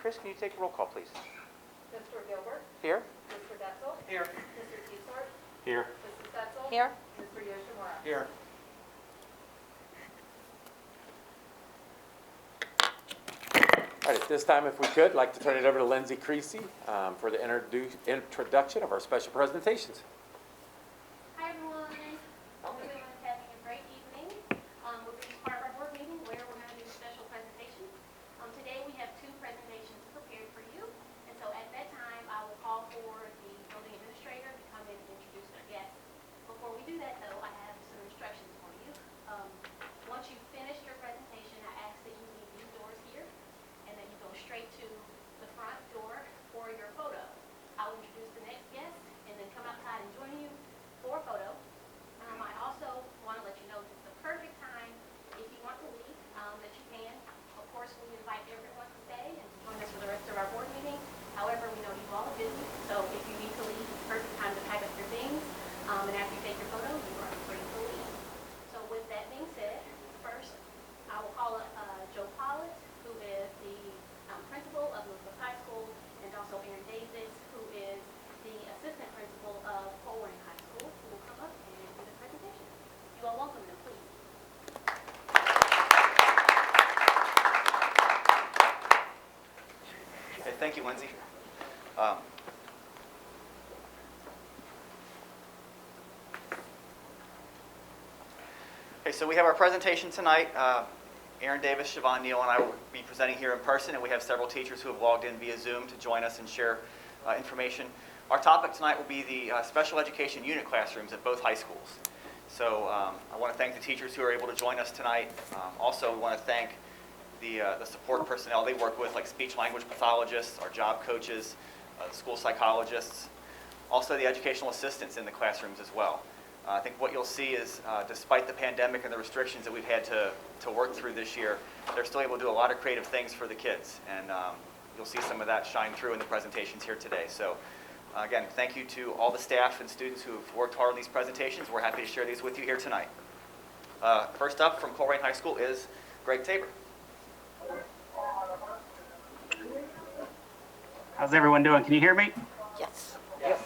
Chris, can you take a roll call, please? Mr. Gilbert? Here. Mr. Detzel? Here. Mr. Teesart? Here. Mrs. Detzel? Here. Mr. Yoshimura? Here. All right, at this time, if we could, I'd like to turn it over to Lindsay Creasy for the introduction of our special presentations. Hi everyone. Hope everyone is having a great evening. We're this part of our board meeting where we're going to do special presentations. Today we have two presentations prepared for you, and so at that time I will call for the building administrator to come in and introduce their guests. Before we do that though, I have some instructions for you. Once you've finished your presentation, I ask that you leave these doors here and that you go straight to the front door for your photo. I will introduce the next guest and then come outside and join you for a photo. I also want to let you know this is the perfect time if you want to leave, that you can. Of course, we invite everyone to stay and to join us for the rest of our board meeting. However, we know you all are busy, so if you need to leave, it's the perfect time to pack up your things. And after you take your photo, you are free to leave. So with that being said, first, I will call Joe Pollitt, who is the principal of Elizabeth High School, and also Aaron Davis, who is the assistant principal of Colerain High School, who will come up and do the presentation. You all welcome them, please. Okay, thank you, Lindsay. Okay, so we have our presentation tonight. Aaron Davis, Siobhan Neal, and I will be presenting here in person, and we have several teachers who have logged in via Zoom to join us and share information. Our topic tonight will be the special education unit classrooms at both high schools. So I want to thank the teachers who are able to join us tonight. Also, we want to thank the support personnel they work with, like speech language pathologists, our job coaches, the school psychologists, also the educational assistants in the classrooms as well. I think what you'll see is, despite the pandemic and the restrictions that we've had to work through this year, they're still able to do a lot of creative things for the kids. And you'll see some of that shine through in the presentations here today. So again, thank you to all the staff and students who have worked hard on these presentations. We're happy to share these with you here tonight. First up from Colerain High School is Greg Tabor. How's everyone doing? Can you hear me? Yes. Yes.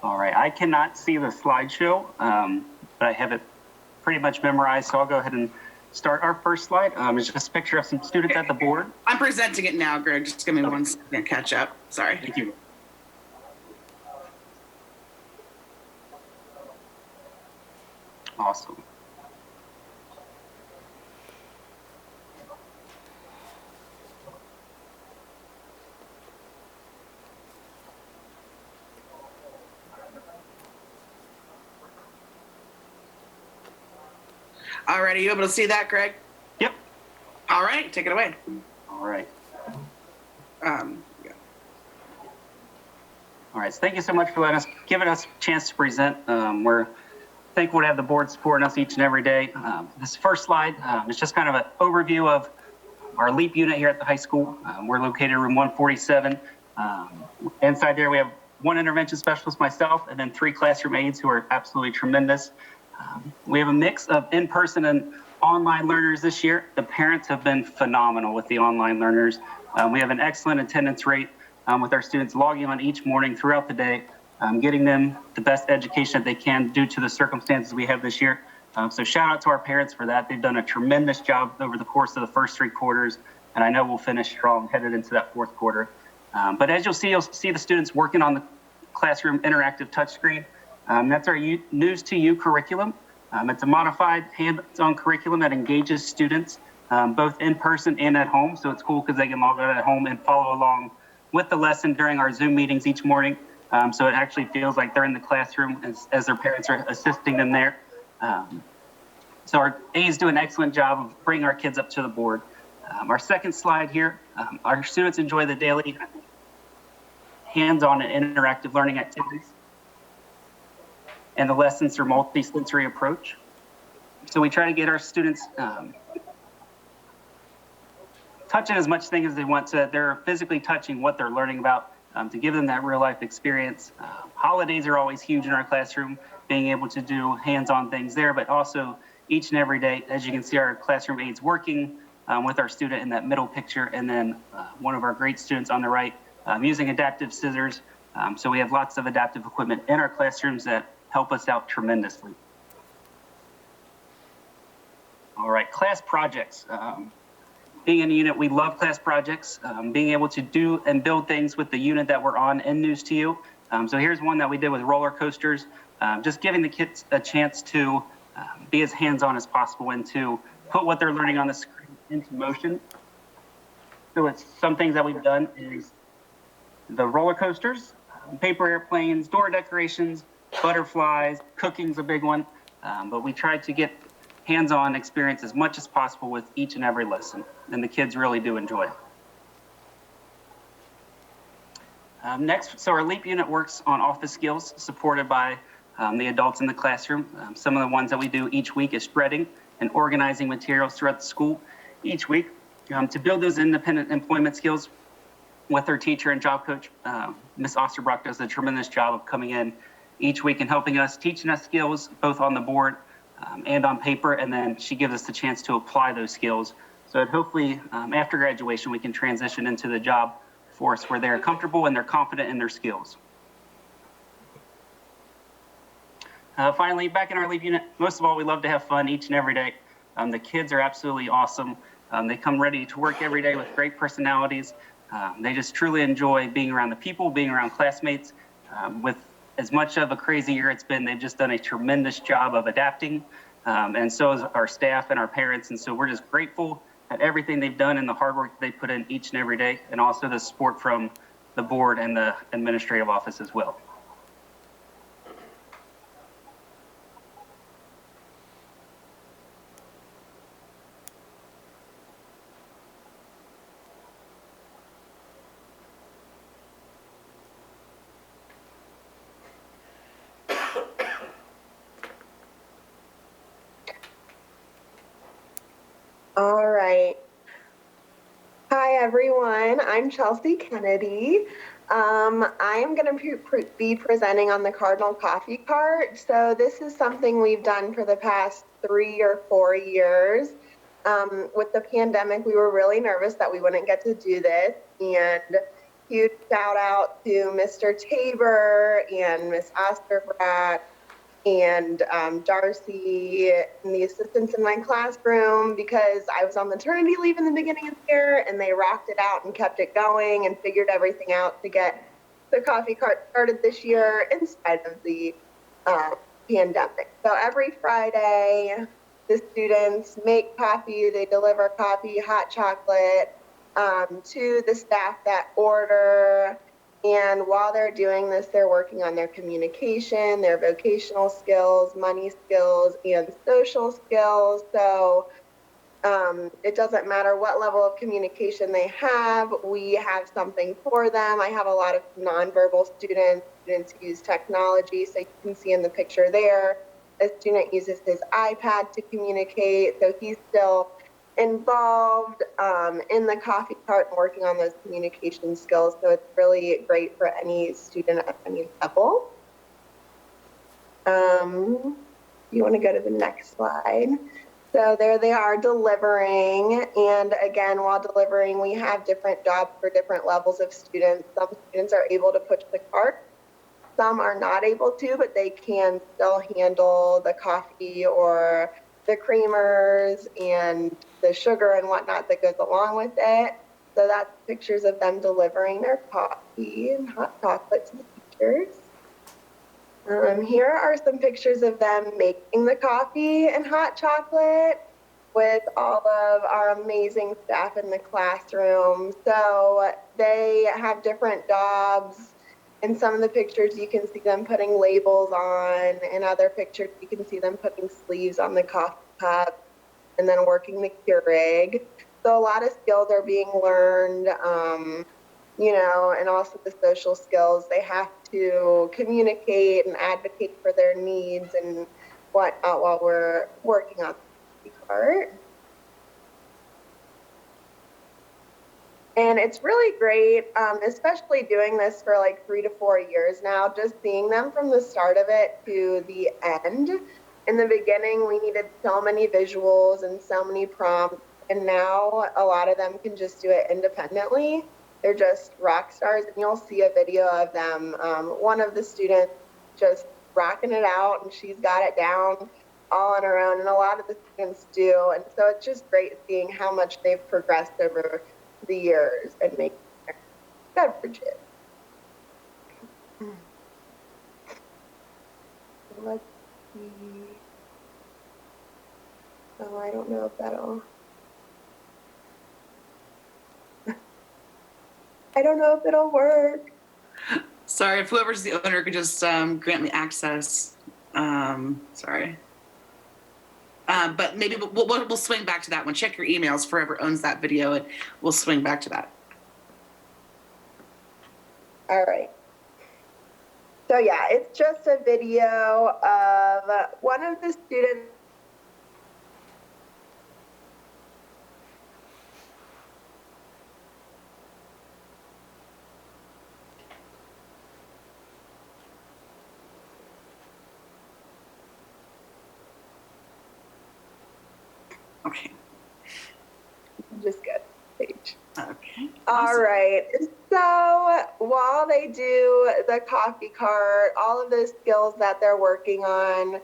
All right. I cannot see the slideshow, but I have it pretty much memorized, so I'll go ahead and start. Our first slide is just a picture of some students at the board. I'm presenting it now, Greg. Just give me 1 second, catch up. Sorry. Thank you. Awesome. All right, are you able to see that, Greg? Yep. All right, take it away. All right. Yeah. All right. So thank you so much for giving us a chance to present. We're thankful to have the board supporting us each and every day. This first slide is just kind of an overview of our LEAP unit here at the high school. We're located in room 147. Inside there, we have one intervention specialist, myself, and then 3 classroom aides who are absolutely tremendous. We have a mix of in-person and online learners this year. The parents have been phenomenal with the online learners. We have an excellent attendance rate with our students logging on each morning throughout the day, getting them the best education that they can due to the circumstances we have this year. So shout out to our parents for that. They've done a tremendous job over the course of the first 3 quarters, and I know we'll finish strong headed into that 4th quarter. But as you'll see the students working on the classroom interactive touchscreen. That's our News to You curriculum. It's a modified hands-on curriculum that engages students both in person and at home. So it's cool because they can log on at home and follow along with the lesson during our Zoom meetings each morning. So it actually feels like they're in the classroom as their parents are assisting them there. So our aides do an excellent job of bringing our kids up to the board. Our second slide here, our students enjoy the daily hands-on and interactive learning activities and the lessons through multi-sensory approach. So we try to get our students touching as much things as they want, so that they're physically touching what they're learning about, to give them that real life experience. Holidays are always huge in our classroom, being able to do hands-on things there, but also each and every day, as you can see our classroom aides working, with our student in that middle picture, and then one of our great students on the right using adaptive scissors. So we have lots of adaptive equipment in our classrooms that help us out tremendously. All right, class projects. Being in a unit, we love class projects. Being able to do and build things with the unit that we're on in News to You. So here's one that we did with roller coasters, just giving the kids a chance to be as hands-on as possible and to put what they're learning on the screen into motion. So it's some things that we've done is the roller coasters, paper airplanes, door decorations, butterflies, cooking's a big one. But we tried to get hands-on experience as much as possible with each and every lesson, and the kids really do enjoy it. Next, so our LEAP unit works on office skills supported by the adults in the classroom. Some of the ones that we do each week is shredding and organizing materials throughout the school each week to build those independent employment skills with our teacher and job coach. Ms. Osterbrock does a tremendous job of coming in each week and helping us, teaching us skills both on the board and on paper, and then she gives us the chance to apply those skills. So that hopefully after graduation, we can transition into the job force where they're comfortable and they're confident in their skills. Finally, back in our LEAP unit, most of all, we love to have fun each and every day. The kids are absolutely awesome. They come ready to work every day with great personalities. They just truly enjoy being around the people, being around classmates. With as much of a crazy year it's been, they've just done a tremendous job of adapting. And so is our staff and our parents. And so we're just grateful at everything they've done and the hard work they put in each and every day, and also the support from the board and the administrative office as well. All right. Hi, everyone. I'm Chelsea Kennedy. I am going to be presenting on the Cardinal Coffee Cart. So this is something we've done for the past 3 or 4 years. With the pandemic, we were really nervous that we wouldn't get to do this. And huge shout out to Mr. Tabor and Miss Osterbrock and Darcy and the assistants in my classroom, because I was on maternity leave in the beginning of the year and they rocked it out and kept it going and figured everything out to get the coffee cart started this year in spite of the pandemic. So every Friday, the students make coffee, they deliver coffee, hot chocolate to the staff that order. And while they're doing this, they're working on their communication, their vocational skills, money skills, and social skills. So it doesn't matter what level of communication they have, we have something for them. I have a lot of nonverbal students who use technology. So you can see in the picture there, a student uses his iPad to communicate. So he's still involved in the coffee cart and working on those communication skills. So it's really great for any student at any level. You want to go to the next slide. So there they are delivering. And again, while delivering, we have different jobs for different levels of students. Some students are able to push the cart. Some are not able to, but they can still handle the coffee or the creamers and the sugar and whatnot that goes along with it. So that's pictures of them delivering their coffee and hot chocolate to the teachers. Here are some pictures of them making the coffee and hot chocolate with all of our amazing staff in the classroom. So they have different jobs. In some of the pictures, you can see them putting labels on. In other pictures, you can see them putting sleeves on the coffee cup and then working the Keurig. So a lot of skills are being learned, you know, and also the social skills. They have to communicate and advocate for their needs and whatnot while we're working on the cart. And it's really great, especially doing this for like 3 to 4 years now, just seeing them from the start of it to the end. In the beginning, we needed so many visuals and so many prompts and now a lot of them can just do it independently. They're just rock stars, and you'll see a video of them. One of the students just rocking it out, and she's got it down all on her own, and a lot of the students do. And so it's just great seeing how much they've progressed over the years and making their beverages. Let's see. Oh, I don't know if that'll. I don't know if it'll work. Sorry, if whoever's the owner could just grant me access. Sorry. But maybe we'll swing back to that one. Check your emails for whoever owns that video, and we'll swing back to that. All right. So yeah, it's just a video of one of the students. Okay. Just get page. Okay. All right. So while they do the coffee cart, all of those skills that they're working on,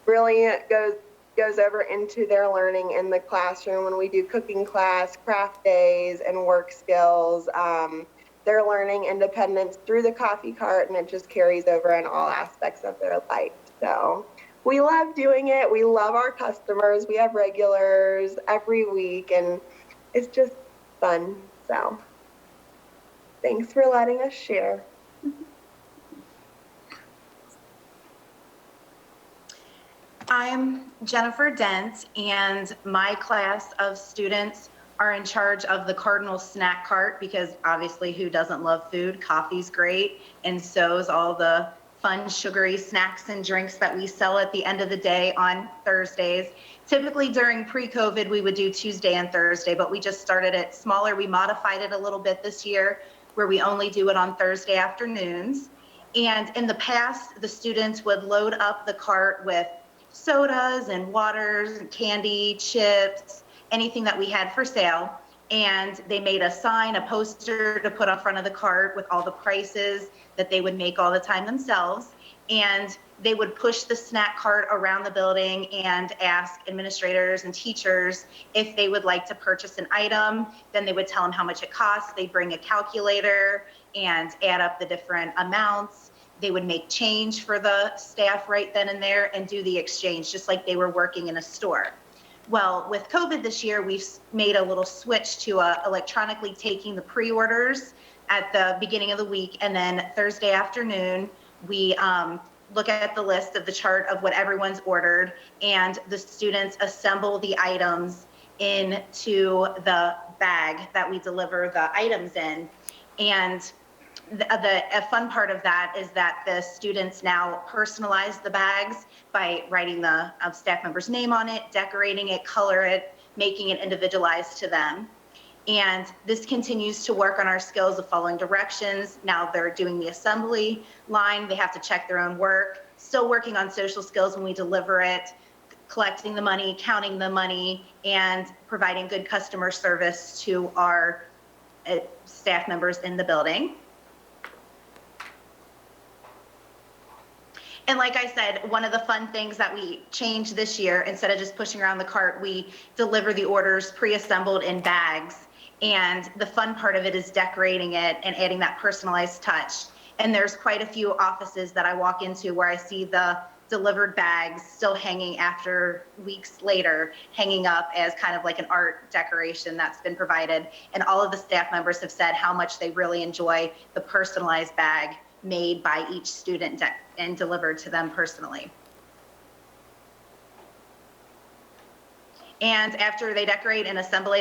Brilliant goes over into their learning in the classroom when we do cooking class, craft days, and work skills. They're learning independence through the coffee cart, and it just carries over in all aspects of their life. So we love doing it. We love our customers. We have regulars every week, and it's just fun. So thanks for letting us share. I'm Jennifer Dent, and my class of students are in charge of the Cardinal snack cart, because obviously who doesn't love food? Coffee's great, and so is all the fun sugary snacks and drinks that we sell at the end of the day on Thursdays. Typically during pre-COVID, we would do Tuesday and Thursday, but we just started it smaller. We modified it a little bit this year, where we only do it on Thursday afternoons. And in the past, the students would load up the cart with sodas and waters, candy, chips, anything that we had for sale. And they made a sign, a poster to put on front of the cart with all the prices that they would make all the time themselves. And they would push the snack cart around the building and ask administrators and teachers if they would like to purchase an item. Then they would tell them how much it costs. They'd bring a calculator and add up the different amounts. They would make change for the staff right then and there and do the exchange, just like they were working in a store. Well, with COVID this year, we've made a little switch to electronically taking the pre-orders at the beginning of the week, and then Thursday afternoon, we look at the list of the chart of what everyone's ordered, and the students assemble the items into the bag that we deliver the items in. And a fun part of that is that the students now personalize the bags by writing the staff member's name on it, decorating it, color it, making it individualized to them. And this continues to work on our skills of following directions. Now they're doing the assembly line. They have to check their own work. Still working on social skills when we deliver it, collecting the money, counting the money, and providing good customer service to our staff members in the building. And like I said, one of the fun things that we changed this year, instead of just pushing around the cart, we deliver the orders pre-assembled in bags. And the fun part of it is decorating it and adding that personalized touch. And there's quite a few offices that I walk into where I see the delivered bags still hanging after weeks later, hanging up as kind of like an art decoration that's been provided. And all of the staff members have said how much they really enjoy the personalized bag made by each student and delivered to them personally. And after they decorate and assemble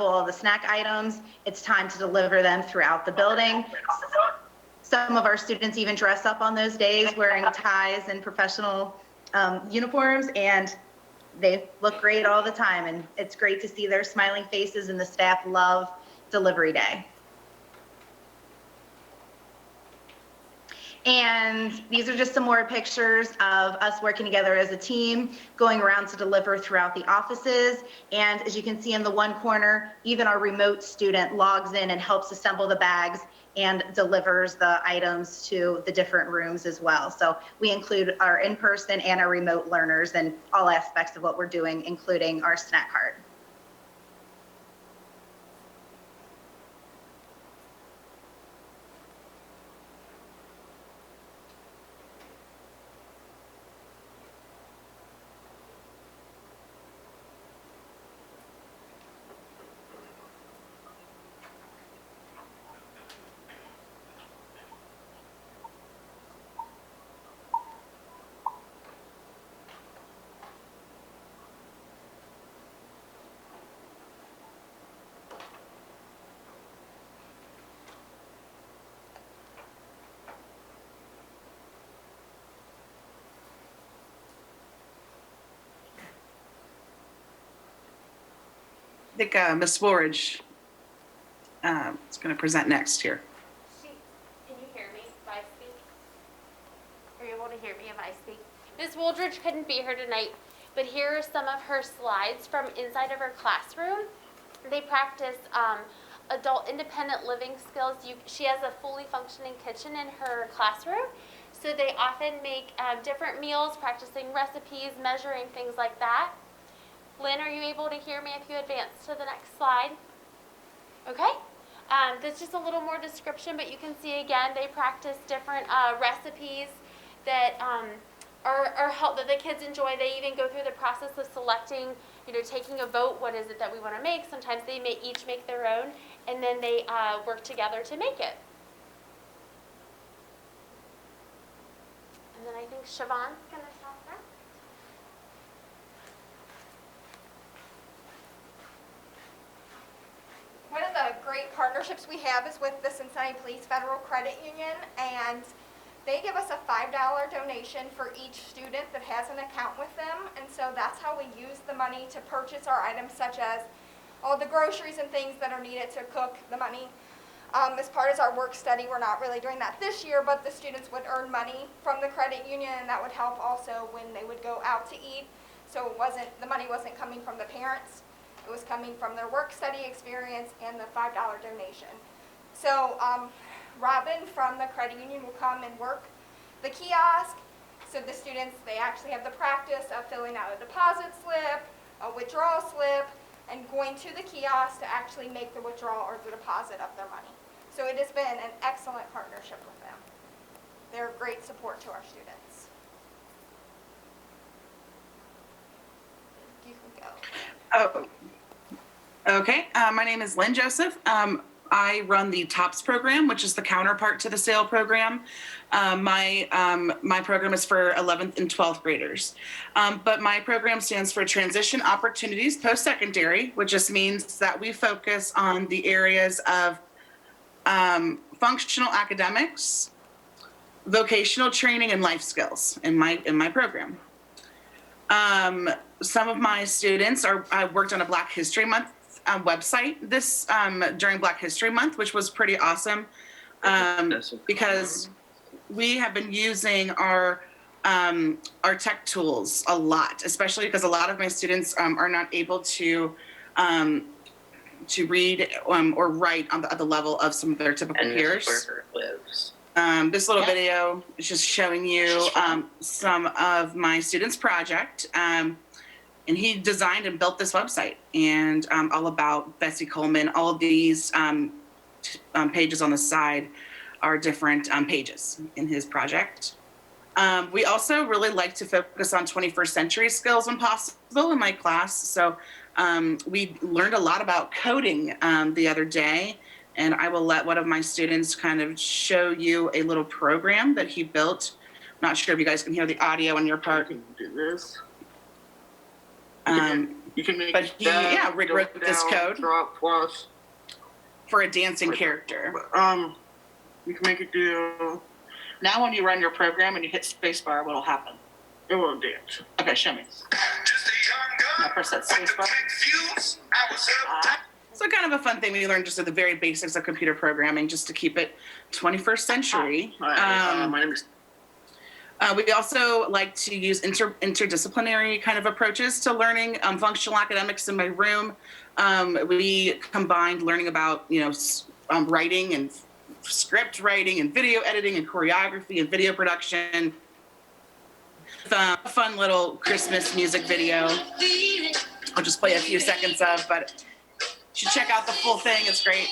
all the snack items, it's time to deliver them throughout the building. Some of our students even dress up on those days wearing ties and professional uniforms, and they look great all the time. And it's great to see their smiling faces, and the staff love delivery day. And these are just some more pictures of us working together as a team, going around to deliver throughout the offices. And as you can see in the one corner, even our remote student logs in and helps assemble the bags and delivers the items to the different rooms as well. So we include our in-person and our remote learners in all aspects of what we're doing, including our snack cart. I think Ms. Woolridge is going to present next here. Can you hear me if I speak? Are you able to hear me if I speak? Ms. Wooldridge couldn't be here tonight, but here are some of her slides from inside of her classroom. They practice adult independent living skills. She has a fully functioning kitchen in her classroom, so they often make different meals, practicing recipes, measuring, things like that. Lynn, are you able to hear me if you advance to the next slide? Okay. That's just a little more description, but you can see again, they practice different recipes that are help that the kids enjoy. They even go through the process of selecting, taking a vote. What is it that we want to make? Sometimes they may each make their own, and then they work together to make it. And then I think Siobhan's going to talk next. One of the great partnerships we have is with the Cincinnati Police Federal Credit Union, and they give us a $5 donation for each student that has an account with them, and so that's how we use the money to purchase our items, such as all the groceries and things that are needed to cook the money. As part of our work study, we're not really doing that this year, but the students would earn money from the credit union, and that would help also when they would go out to eat. So the money wasn't coming from the parents. It was coming from their work study experience and the $5 donation. So Robin from the credit union will come and work the kiosk. So the students, they actually have the practice of filling out a deposit slip, a withdrawal slip, and going to the kiosk to actually make the withdrawal or the deposit of their money. So it has been an excellent partnership with them. They're a great support to our students. You can go. Oh, okay. My name is Lynn Joseph. I run the TOPS program, which is the counterpart to the SAIL program. My program is for 11th and 12th graders. But my program stands for Transition Opportunities Post-Secondary, which just means that we focus on the areas of functional academics, vocational training, and life skills in my program. Some of my students I worked on a Black History Month website during Black History Month, which was pretty awesome because we have been using our tech tools a lot, especially because a lot of my students are not able to read or write at the level of some of their typical peers. This little video is just showing you some of my students' project. And he designed and built this website, and all about Bessie Coleman. All of these pages on the side are different pages in his project. We also really like to focus on 21st century skills when possible in my class. So we learned a lot about coding the other day, and I will let one of my students kind of show you a little program that he built. I'm not sure if you guys can hear the audio on your part. You can do this. You can make Rick wrote this code drop plus for a dancing character. You can make it do. Now when you run your program and you hit spacebar, what'll happen? It will dance. Okay, show me. Now press that spacebar. So kind of a fun thing we learned just at the very basics of computer programming, just to keep it 21st century. Hi, my name is. We also like to use interdisciplinary kind of approaches to learning. Functional academics in my room, we combined learning about, writing and script writing and video editing and choreography and video production. A fun little Christmas music video. I'll just play a few seconds of, but you should check out the full thing. It's great.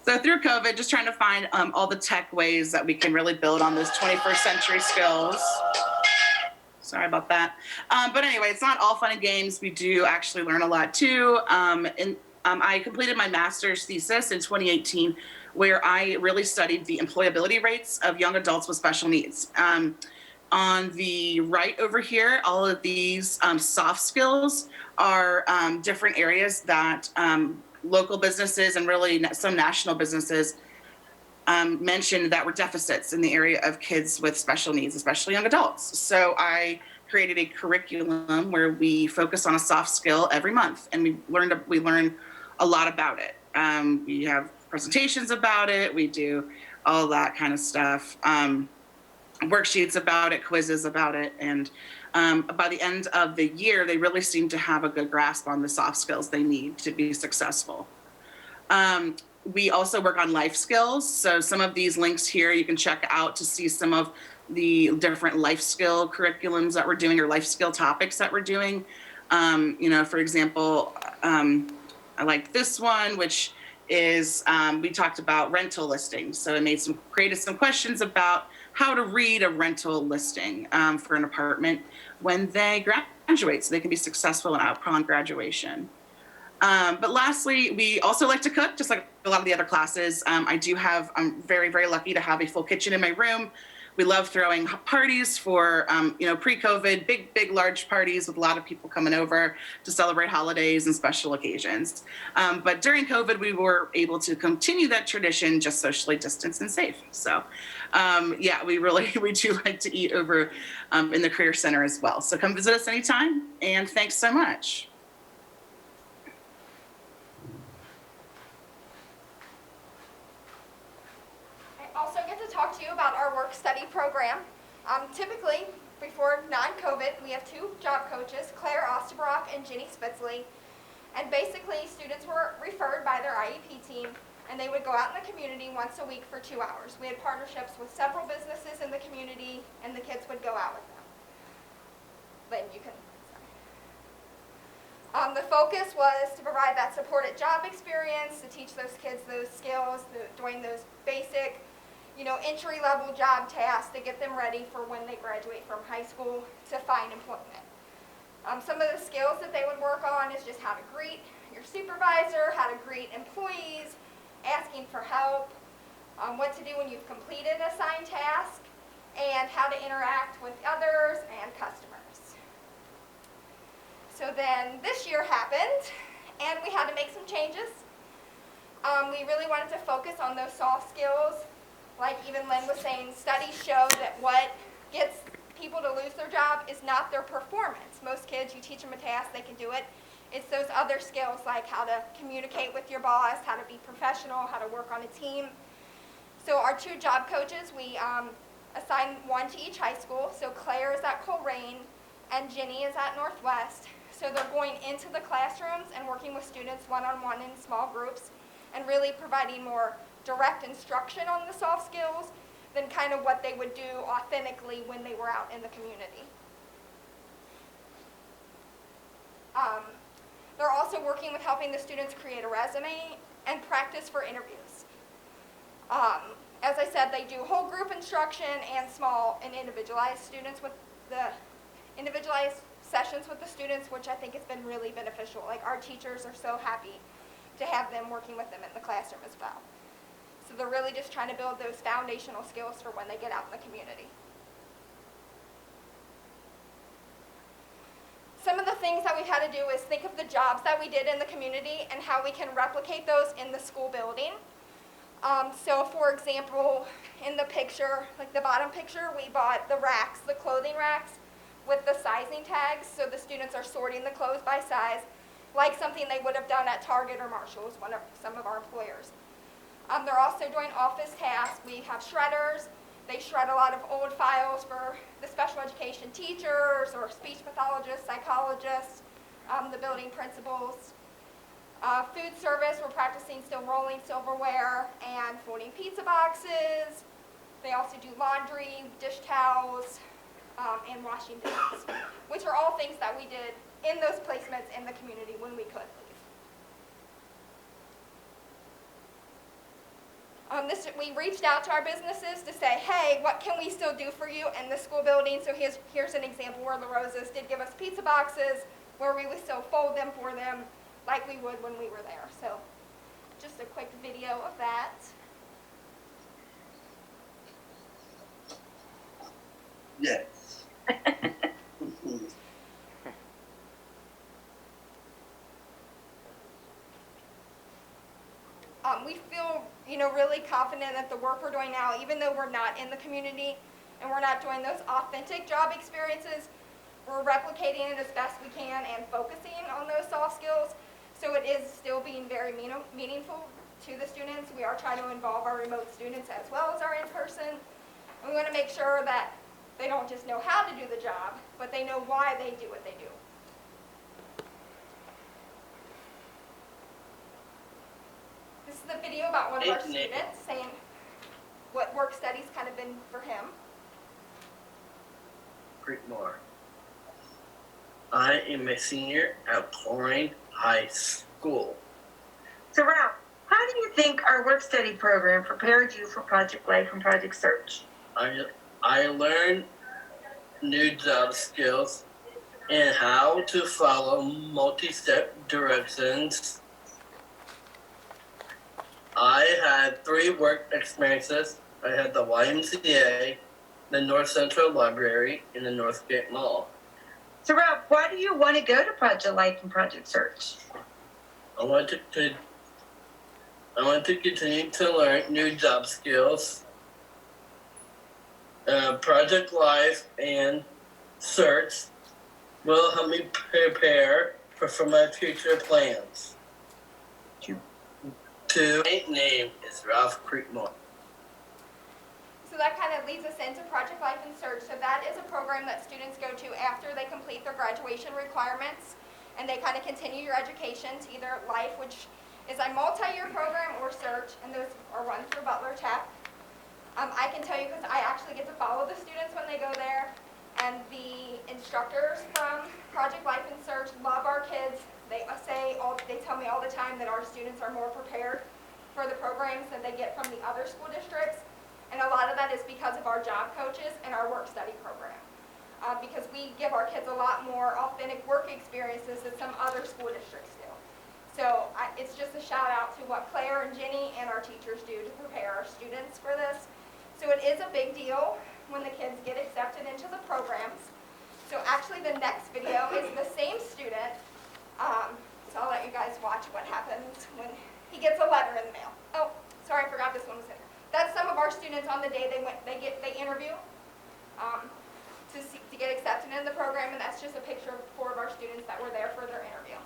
So through COVID, just trying to find all the tech ways that we can really build on those 21st century skills. Sorry about that. But anyway, it's not all fun and games. We do actually learn a lot too. I completed my master's thesis in 2018, where I really studied the employability rates of young adults with special needs. On the right over here, all of these soft skills are different areas that local businesses and really some national businesses mentioned that were deficits in the area of kids with special needs, especially young adults. So I created a curriculum where we focus on a soft skill every month, and we learn a lot about it. We have presentations about it. We do all that kind of stuff. Worksheets about it, quizzes about it, and by the end of the year, they really seem to have a good grasp on the soft skills they need to be successful. We also work on life skills. So some of these links here you can check out to see some of the different life skill curriculums that we're doing or life skill topics that we're doing. For example, I like this one, which is we talked about rental listings. So I created some questions about how to read a rental listing for an apartment when they graduate, so they can be successful upon graduation. But lastly, we also like to cook, just like a lot of the other classes. I'm very, very lucky to have a full kitchen in my room. We love throwing parties for, pre-COVID, big, large parties with a lot of people coming over to celebrate holidays and special occasions. But during COVID, we were able to continue that tradition, just socially distanced and safe. So, we do like to eat over in the Career Center as well. So come visit us anytime, and thanks so much. Also get to talk to you about our work study program. Typically, before non-COVID, we have two job coaches, Claire Osterbrock and Ginny Spitzley. And basically, students were referred by their IEP team, and they would go out in the community once a week for 2 hours. We had partnerships with several businesses in the community, and the kids would go out with them. Lynn, you can. The focus was to provide that supported job experience, to teach those kids those skills, doing those basic entry-level job tasks to get them ready for when they graduate from high school to find employment. Some of the skills that they would work on is just how to greet your supervisor, how to greet employees, asking for help, what to do when you've completed an assigned task, and how to interact with others and customers. So then this year happened, and we had to make some changes. We really wanted to focus on those soft skills. Like even Lynn was saying, studies show that what gets people to lose their job is not their performance. Most kids, you teach them a task, they can do it. It's those other skills like how to communicate with your boss, how to be professional, how to work on a team. So our two job coaches, we assigned one to each high school. So Claire is at Coleraine and Ginny is at Northwest. So they're going into the classrooms and working with students one-on-one in small groups and really providing more direct instruction on the soft skills than kind of what they would do authentically when they were out in the community. They're also working with helping the students create a resume and practice for interviews. As I said, they do whole group instruction and small and individualized sessions with the students, which I think has been really beneficial. Like our teachers are so happy to have them working with them in the classroom as well. So they're really just trying to build those foundational skills for when they get out in the community. Some of the things that we've had to do is think of the jobs that we did in the community and how we can replicate those in the school building. So for example, in the picture, like the bottom picture, we bought the racks, the clothing racks with the sizing tags, so the students are sorting the clothes by size, like something they would have done at Target or Marshall's, some of our employers. They're also doing office tasks. We have shredders. They shred a lot of old files for the special education teachers or speech pathologists, psychologists, the building principals. Food service, we're practicing still rolling silverware and folding pizza boxes. They also do laundry, dish towels, and washing dishes, which are all things that we did in those placements in the community when we could leave. We reached out to our businesses to say, hey, what can we still do for you in the school building? So here's an example where La Rosa's did give us pizza boxes where we would still fold them for them like we would when we were there. So just a quick video of that. Yes. We feel, really confident that the work we're doing now, even though we're not in the community and we're not doing those authentic job experiences, we're replicating it as best we can and focusing on those soft skills. So it is still being very meaningful to the students. We are trying to involve our remote students as well as our in-person. And we want to make sure that they don't just know how to do the job, but they know why they do what they do. This is a video about one of our students saying what work study's kind of been for him. More. I am a senior at Pouring High School. So Ralph, how do you think our work study program prepared you for Project Life and Project Search? I learned new job skills and how to follow multi-step directions. I had 3 work experiences. I had the YMCA, the North Central Library, and the Northgate Mall. So Ralph, why do you want to go to Project Life and Project Search? I want to continue to learn new job skills. Project Life and Search will help me prepare for my future plans. My name is Ralph Creekmore. So that kind of leads us into Project Life and Search. So that is a program that students go to after they complete their graduation requirements, and they kind of continue your education to either Life, which is a multi-year program, or Search, and those are run through Butler Tech. I can tell you because I actually get to follow the students when they go there, and the instructors from Project Life and Search love our kids. They tell me all the time that our students are more prepared for the programs than they get from the other school districts. And a lot of that is because of our job coaches and our work study program. Because we give our kids a lot more authentic work experiences than some other school districts do. So it's just a shout out to what Claire and Jenny and our teachers do to prepare our students for this. So it is a big deal when the kids get accepted into the programs. So actually the next video is the same student. So I'll let you guys watch what happens when he gets a letter in the mail. Oh, sorry, I forgot this one was in there. That's some of our students on the day they interview to get accepted in the program, and that's just a picture of 4 of our students that were there for their interview.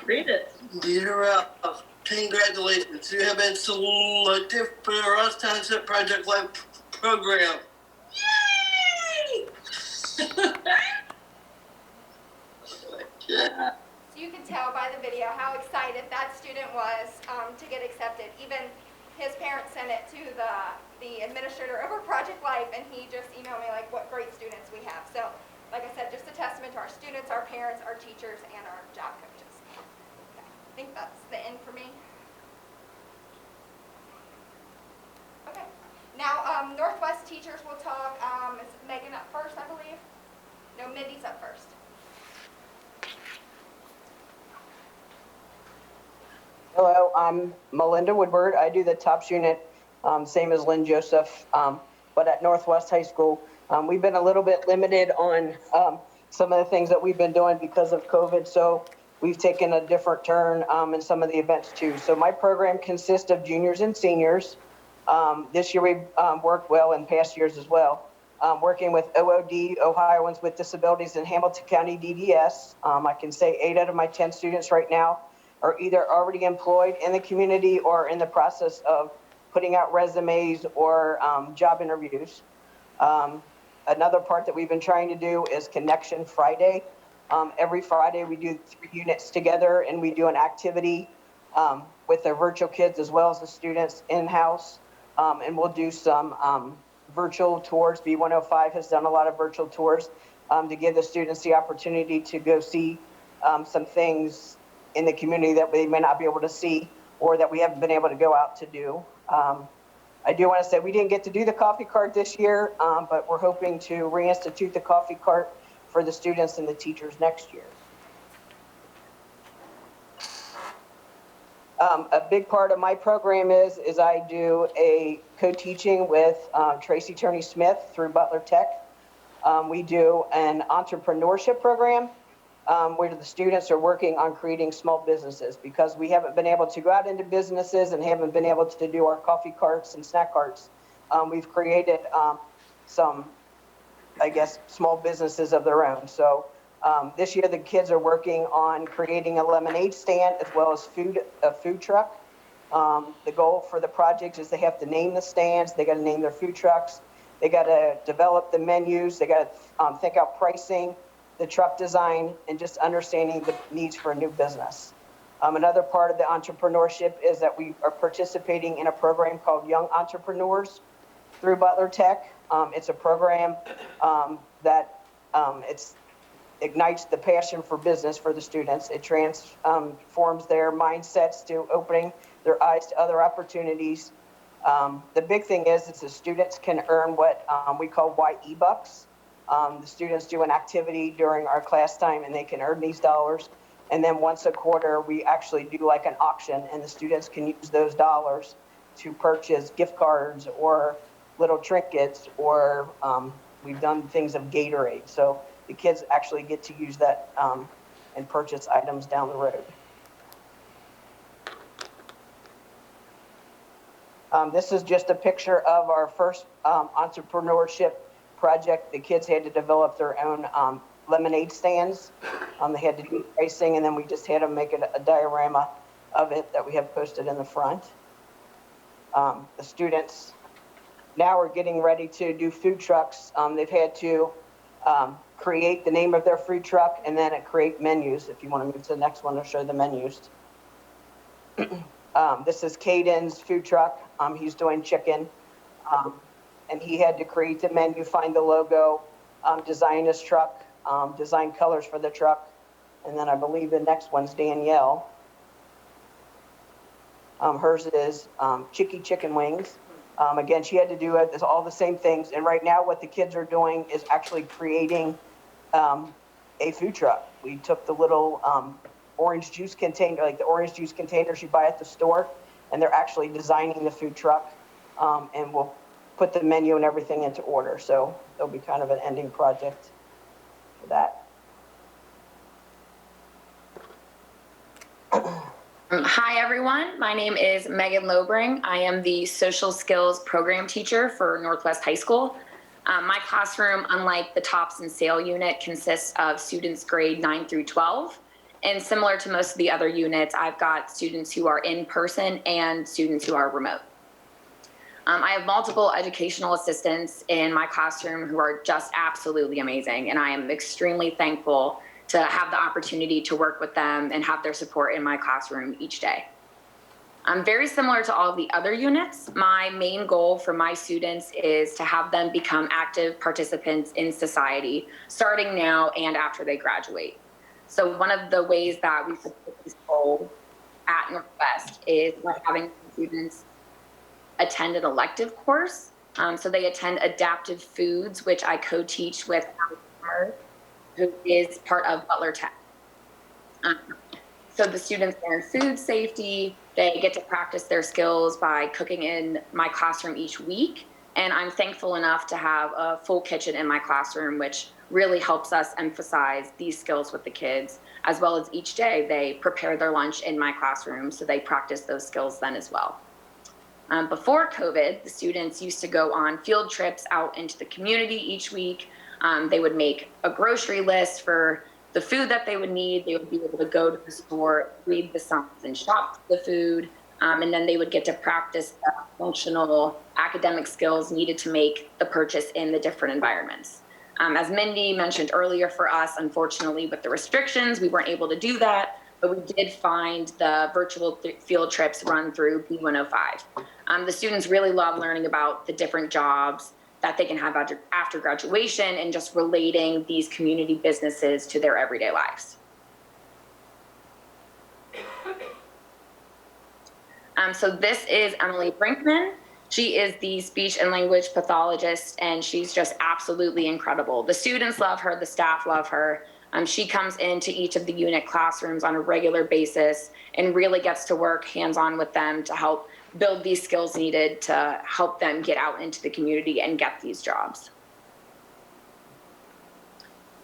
Read it. Dear Ralph, congratulations. You have been selected for the Ross Township Project Life program. Yay! Yeah. So you can tell by the video how excited that student was to get accepted. Even his parents sent it to the administrator of our Project Life, and he just emailed me like what great students we have. So like I said, just a testament to our students, our parents, our teachers, and our job coaches. Okay. I think that's the end for me. Okay. Now teachers will talk. Is Megan up first, I believe? No, Mindy's up first. Hello, I'm Melinda Woodward. I do the TOPS unit, same as Lynn Joseph, but at Northwest High School. We've been a little bit limited on some of the things that we've been doing because of COVID, so we've taken a different turn in some of the events too. So my program consists of juniors and seniors. This year we've worked well in past years as well. Working with OOD, Ohioans with Disabilities in Hamilton County DDS. I can say 8 out of my 10 students right now are either already employed in the community or in the process of putting out resumes or job interviews. Another part that we've been trying to do is Connection Friday. Every Friday we do 3 units together and we do an activity with the virtual kids as well as the students in-house. And we'll do some virtual tours. B105 has done a lot of virtual tours to give the students the opportunity to go see some things in the community that they may not be able to see or that we haven't been able to go out to do. I do want to say we didn't get to do the coffee cart this year, but we're hoping to reinstitute the coffee cart for the students and the teachers next year. A big part of my program is I do a co-teaching with Tracy Turney Smith through Butler Tech. We do an entrepreneurship program where the students are working on creating small businesses because we haven't been able to go out into businesses and haven't been able to do our coffee carts and snack carts. We've created some, I guess, small businesses of their own. So this year the kids are working on creating a lemonade stand as well as a food truck. The goal for the project is they have to name the stands, they got to name their food trucks, they got to develop the menus, they got to think out pricing, the truck design, and just understanding the needs for a new business. Another part of the entrepreneurship is that we are participating in a program called Young Entrepreneurs through Butler Tech. It's a program that ignites the passion for business for the students. It transforms their mindsets to opening their eyes to other opportunities. The big thing is the students can earn what we call YE bucks. The students do an activity during our class time and they can earn these dollars. And then once a quarter, we actually do like an auction and the students can use those dollars to purchase gift cards or little trinkets or we've done things of Gatorade. So the kids actually get to use that and purchase items down the road. This is just a picture of our first entrepreneurship project. The kids had to develop their own lemonade stands. They had to do pricing, and then we just had them make a diorama of it that we have posted in the front. The students now are getting ready to do food trucks. They've had to create the name of their food truck and then create menus. If you want to move to the next one, I'll show the menus. This is Caden's food truck. He's doing chicken. And he had to create the menu, find the logo, design his truck, design colors for the truck. And then I believe the next one's Danielle. Hers is Chicky Chicken Wings. Again, she had to do all the same things. And right now what the kids are doing is actually creating a food truck. We took the little orange juice container, like the orange juice containers you buy at the store, and they're actually designing the food truck. And we'll put the menu and everything into order. So it'll be kind of an ending project for that. Hi, everyone. My name is Megan Lobring. I am the social skills program teacher for Northwest High School. My classroom, unlike the TOPS and SAIL unit, consists of students grade 9 through 12. And similar to most of the other units, I've got students who are in person and students who are remote. I have multiple educational assistants in my classroom who are just absolutely amazing, and I am extremely thankful to have the opportunity to work with them and have their support in my classroom each day. Very similar to all of the other units, my main goal for my students is to have them become active participants in society, starting now and after they graduate. So one of the ways that we support this goal at Northwest is by having students attend an elective course So they attend Adaptive Foods, which I co-teach with Alex, who is part of Butler Tech. So the students learn food safety. They get to practice their skills by cooking in my classroom each week. And I'm thankful enough to have a full kitchen in my classroom, which really helps us emphasize these skills with the kids, as well as each day they prepare their lunch in my classroom, so they practice those skills then as well. Before COVID, the students used to go on field trips out into the community each week. They would make a grocery list for the food that they would need. They would be able to go to the store, read the signs, and shop for the food. And then they would get to practice the functional academic skills needed to make the purchase in the different environments. As Mindy mentioned earlier, for us, unfortunately, with the restrictions, we weren't able to do that, but we did find the virtual field trips run through B105. The students really love learning about the different jobs that they can have after graduation and just relating these community businesses to their everyday lives. So this is Emily Brinkman. She is the speech and language pathologist, and she's just absolutely incredible. The students love her, the staff love her. She comes into each of the unit classrooms on a regular basis and really gets to work hands-on with them to help build these skills needed to help them get out into the community and get these jobs.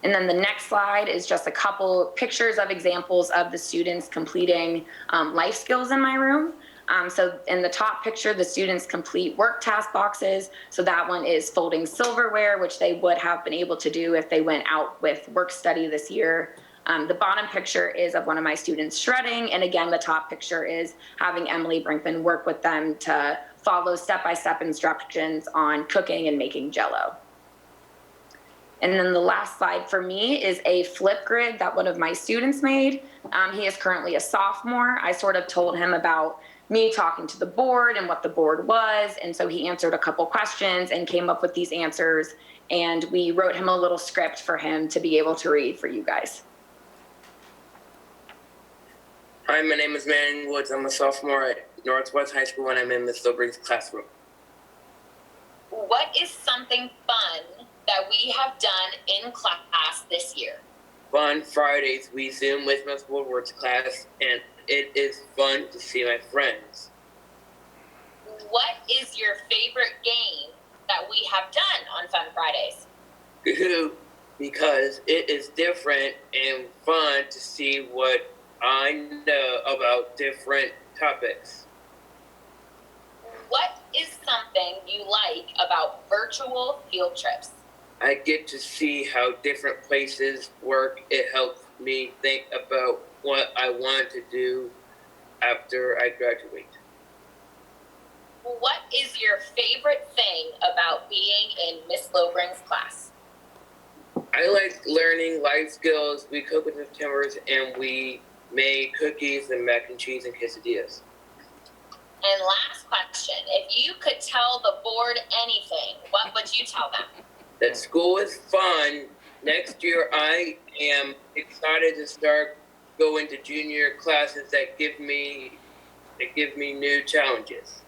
And then the next slide is just a couple pictures of examples of the students completing life skills in my room. So in the top picture, the students complete work task boxes. So that one is folding silverware, which they would have been able to do if they went out with work study this year. The bottom picture is of one of my students shredding. And again, the top picture is having Emily Brinkman work with them to follow step-by-step instructions on cooking and making Jell-O. And then the last slide for me is a flip grid that one of my students made. He is currently a sophomore. I sort of told him about me talking to the board and what the board was. And so he answered a couple questions and came up with these answers. And we wrote him a little script for him to be able to read for you guys. Hi, my name is Marion Woods. I'm a sophomore at Northwest High School and I'm in Ms. Lobring's classroom. What is something fun that we have done in class this year? On Fridays, we Zoom with Ms. Woodward's class, and it is fun to see my friends. What is your favorite game that we have done on Fun Fridays? Because it is different and fun to see what I know about different topics. What is something you like about virtual field trips? I get to see how different places work. It helps me think about what I want to do after I graduate. What is your favorite thing about being in Miss Lobring's class? I like learning life skills. We cook with the timbers and we made cookies and mac and cheese and quesadillas. And last question, if you could tell the board anything, what would you tell them? That school is fun. Next year, I am excited to start going to junior classes that give me new challenges.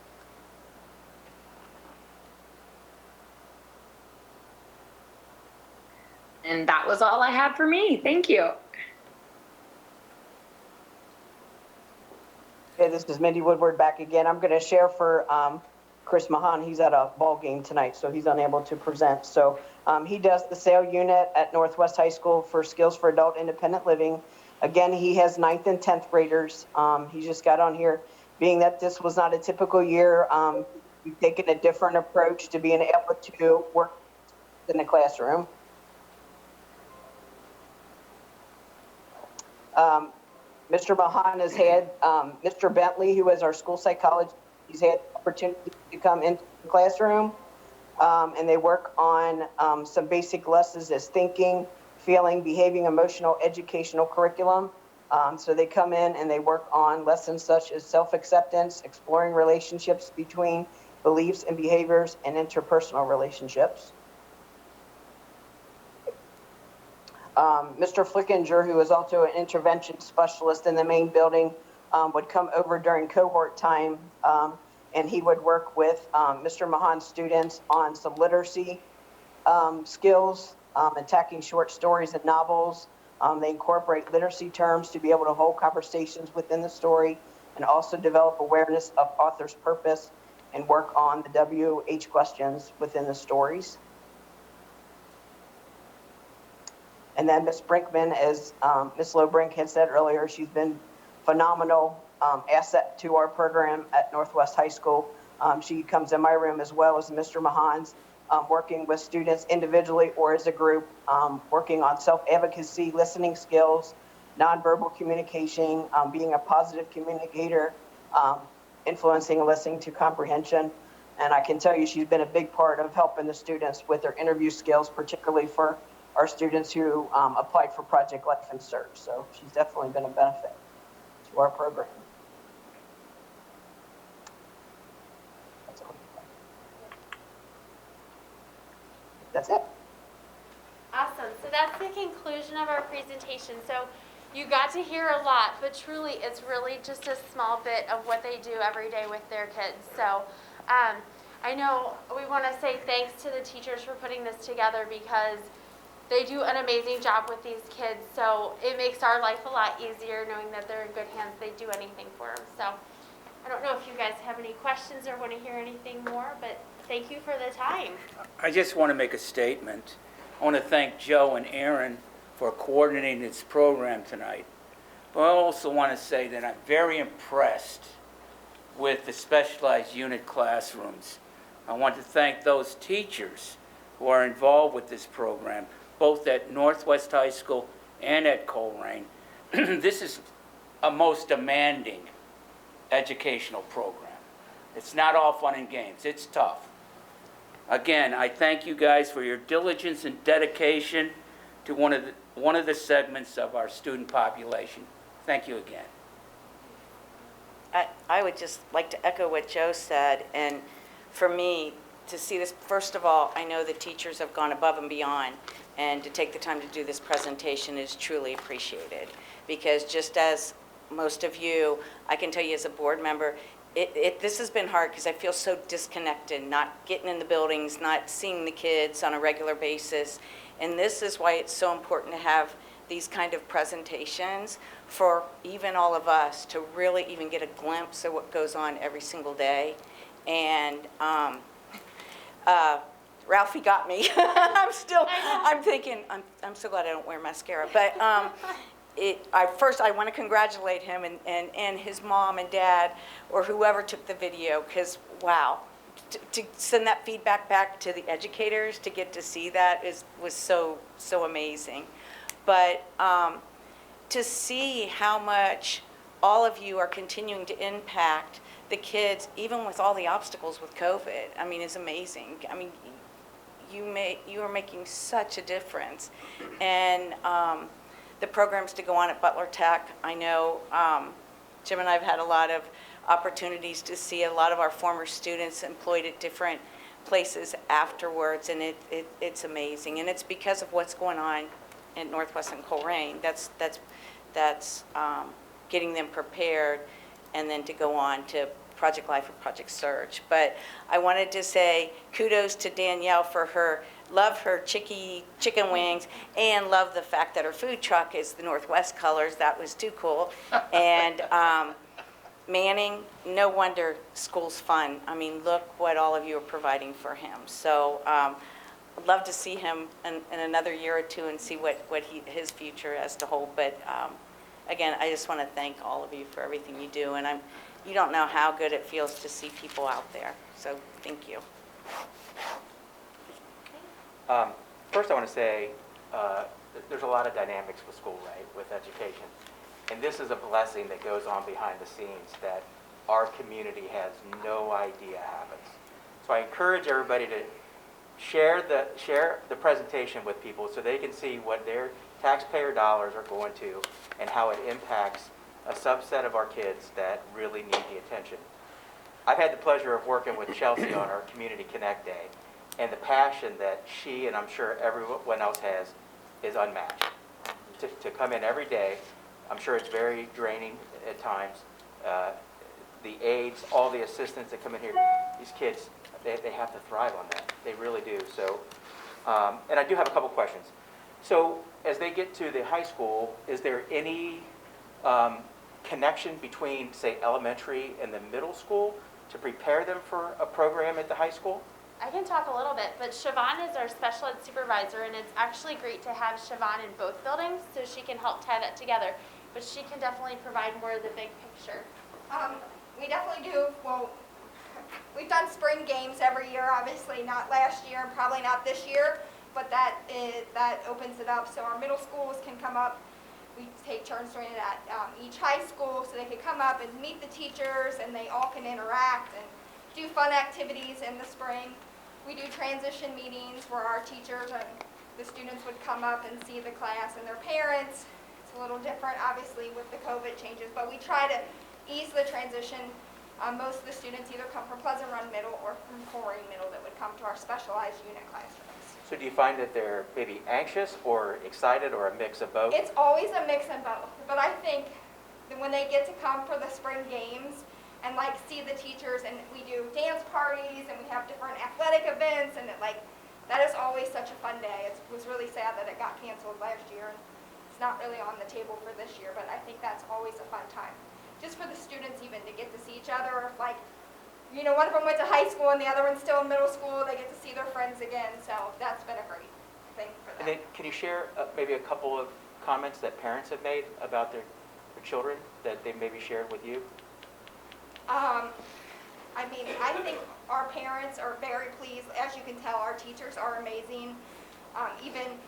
And that was all I had for me. Thank you. Okay, this is Mindy Woodward back again. I'm going to share for Chris Mahan. He's at a ball game tonight, so he's unable to present. So he does the SAIL unit at Northwest High School for Skills for Adult Independent Living. Again, he has 9th and 10th graders. He just got on here. Being that this was not a typical year, we've taken a different approach to being able to work in the classroom. Mr. Mahan has had Mr. Bentley, who is our school psychologist, he's had the opportunity to come into the classroom, and they work on some basic lessons as thinking, feeling, behaving, emotional, educational curriculum. So they come in and they work on lessons such as self-acceptance, exploring relationships between beliefs and behaviors, and interpersonal relationships. Mr. Flickinger, who is also an intervention specialist in the main building, would come over during cohort time and he would work with Mr. Mahan's students on some literacy skills, attacking short stories and novels. They incorporate literacy terms to be able to hold conversations within the story and also develop awareness of author's purpose and work on the WH questions within the stories. And then Ms. Brinkman, as Ms. Lobrink had said earlier, she's been phenomenal asset to our program at Northwest High School. She comes in my room as well as Mr. Mahan's, working with students individually or as a group, working on self-advocacy, listening skills, nonverbal communication, being a positive communicator, influencing and listening to comprehension. And I can tell you she's been a big part of helping the students with their interview skills, particularly for our students who applied for Project Life and Search. So she's definitely been a benefit to our program. That's it. Awesome. So that's the conclusion of our presentation. So you got to hear a lot, but truly it's really just a small bit of what they do every day with their kids. So I know we want to say thanks to the teachers for putting this together because they do an amazing job with these kids. So it makes our life a lot easier knowing that they're in good hands. They do anything for them. So I don't know if you guys have any questions or want to hear anything more, but thank you for the time. I just want to make a statement. I want to thank Joe and Aaron for coordinating this program tonight. But I also want to say that I'm very impressed with the specialized unit classrooms. I want to thank those teachers who are involved with this program, both at Northwest High School and at Colerain. This is a most demanding educational program. It's not all fun and games. It's tough. Again, I thank you guys for your diligence and dedication to one of the segments of our student population. Thank you again. I would just like to echo what Joe said, and for me, to see this, first of all, I know the teachers have gone above and beyond, and to take the time to do this presentation is truly appreciated. Because just as most of you, I can tell you as a board member, this has been hard because I feel so disconnected, not getting in the buildings, not seeing the kids on a regular basis. And this is why it's so important to have these kind of presentations for even all of us to really even get a glimpse of what goes on every single day. And Ralphie got me. I'm thinking, I'm so glad I don't wear mascara. But first I want to congratulate him and his mom and dad or whoever took the video, because wow, to send that feedback back to the educators, to get to see that was so amazing. But to see how much all of you are continuing to impact the kids, even with all the obstacles with COVID, I mean, is amazing. I mean, you are making such a difference. And the programs to go on at Butler Tech, I know Jim and I have had a lot of opportunities to see a lot of our former students employed at different places afterwards, and it's amazing. And it's because of what's going on at Northwest and Colerain. That's getting them prepared, and then to go on to Project Life or Project Search. But I wanted to say kudos to Danielle for love her chicken wings, and love the fact that her food truck is the Northwest colors. That was too cool. And Manning, no wonder school's fun. I mean, look what all of you are providing for him. So I'd love to see him in another year or two and see what his future has to hold. But again, I just want to thank all of you for everything you do. And you don't know how good it feels to see people out there. So thank you. First, I want to say there's a lot of dynamics with school, right, with education. And this is a blessing that goes on behind the scenes that our community has no idea happens. So I encourage everybody to share the presentation with people so they can see what their taxpayer dollars are going to and how it impacts a subset of our kids that really need the attention. I've had the pleasure of working with Chelsea on our Community Connect Day, and the passion that she, and I'm sure everyone else has, is unmatched. To come in every day, I'm sure it's very draining at times. the aides, all the assistants that come in here, these kids, they have to thrive on that. They really do. So, and I do have a couple questions. So as they get to the high school, is there any connection between, say, elementary and the middle school to prepare them for a program at the high school? I can talk a little bit, but Siobhan is our special ed supervisor, and it's actually great to have Siobhan in both buildings so she can help tie that together. But she can definitely provide more of the big picture. We definitely do. Well, we've done spring games every year, obviously not last year and probably not this year, but that opens it up so our middle schools can come up. We take turns doing it at each high school so they can come up and meet the teachers and they all can interact and do fun activities in the spring. We do transition meetings where our teachers and the students would come up and see the class and their parents. It's a little different, obviously, with the COVID changes, but we try to ease the transition. Most of the students either come from Pleasant Run Middle or from Corey Middle that would come to our specialized unit classrooms. So do you find that they're maybe anxious or excited or a mix of both? It's always a mix of both, but I think that when they get to come for the spring games and like see the teachers, and we do dance parties and we have different athletic events, and that is always such a fun day. It was really sad that it got canceled last year, and it's not really on the table for this year, but I think that's always a fun time. Just for the students even to get to see each other, or if one of them went to high school and the other one's still in middle school, they get to see their friends again, so that's been a great thing for them. And then can you share maybe a couple of comments that parents have made about their children that they maybe shared with you? I think our parents are very pleased. As you can tell, our teachers are amazing. Even,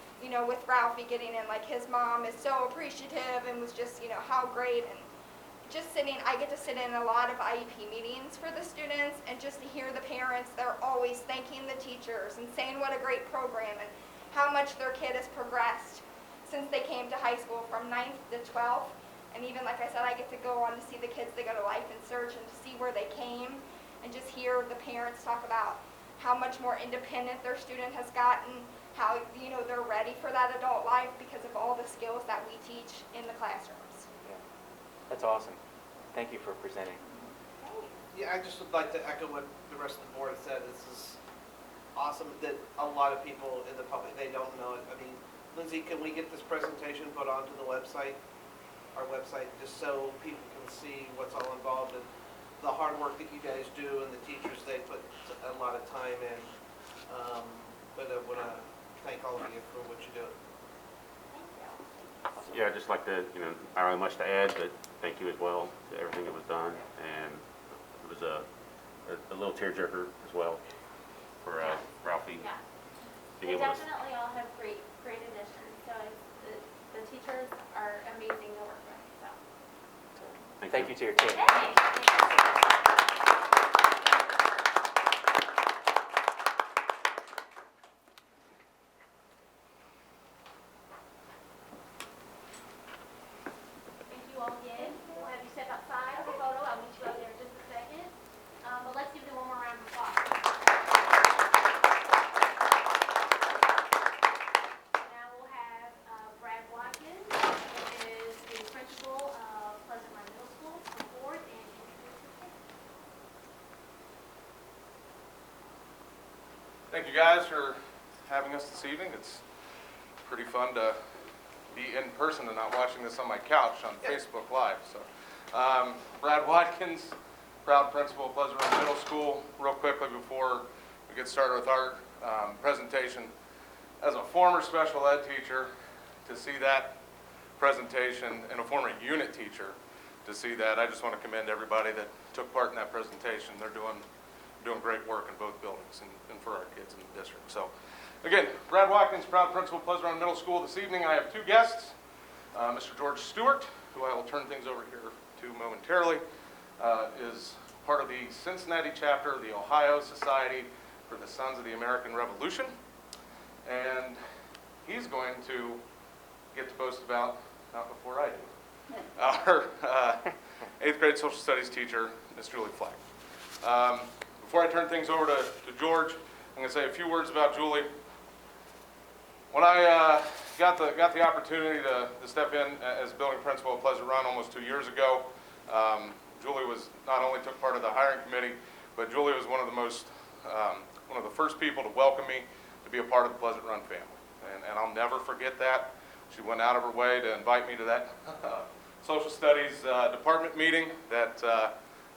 with Ralphie getting in, his mom is so appreciative and was just, how great. And I get to sit in a lot of IEP meetings for the students, and just to hear the parents, they're always thanking the teachers and saying what a great program and how much their kid has progressed since they came to high school from 9th to 12th. And even, like I said, I get to go on to see the kids that go to Life in Search and to see where they came and just hear the parents talk about how much more independent their student has gotten, how, they're ready for that adult life because of all the skills that we teach in the classrooms. Yeah. That's awesome. Thank you for presenting. Yeah, I just would like to echo what the rest of the board said. This is awesome that a lot of people in the public, they don't know it. I mean, Lindsay, can we get this presentation put onto the website? Our website, just so people can see what's all involved and the hard work that you guys do and the teachers, they put a lot of time in. But I want to thank all of you for what you do. Yeah, I'd just like to, I don't have much to add, but thank you as well to everything that was done. And it was a little tearjerker as well for Ralphie. Yeah. Being They able to definitely all have great additions. So the teachers are amazing to work with. So. Thank you to your team. Hey. Thank you all again. We'll have you step outside for a photo. I'll meet you up there in just a second. But let's give them one more round of applause. Now we'll have Brad Watkins, who is the principal of Pleasant Run Middle School, come forward and introduce his kids. Thank you guys for having us this evening. It's pretty fun to be in person and not watching this on my couch on Facebook Live. So, Brad Watkins, proud principal of Pleasant Run Middle School. Real quickly before we get started with our presentation, as a former special ed teacher, to see that presentation, and a former unit teacher, to see that, I just want to commend everybody that took part in that presentation. They're doing great work in both buildings and for our kids in the district. So, again, Brad Watkins, proud principal of Pleasant Run Middle School. This evening I have two guests, Mr. George Stewart, who I will turn things over here to momentarily, is part of the Cincinnati chapter of the Ohio Society for the Sons of the American Revolution. And he's going to get to boast about, not before I do, our 8th grade social studies teacher, Miss Julie Flagg. Before I turn things over to George, I'm going to say a few words about Julie. When I got the opportunity to step in as building principal at Pleasant Run almost 2 years ago, Julie was, not only took part of the hiring committee, but Julie was one of the first people to welcome me to be a part of the Pleasant Run family. And I'll never forget that. She went out of her way to invite me to that social studies department meeting that,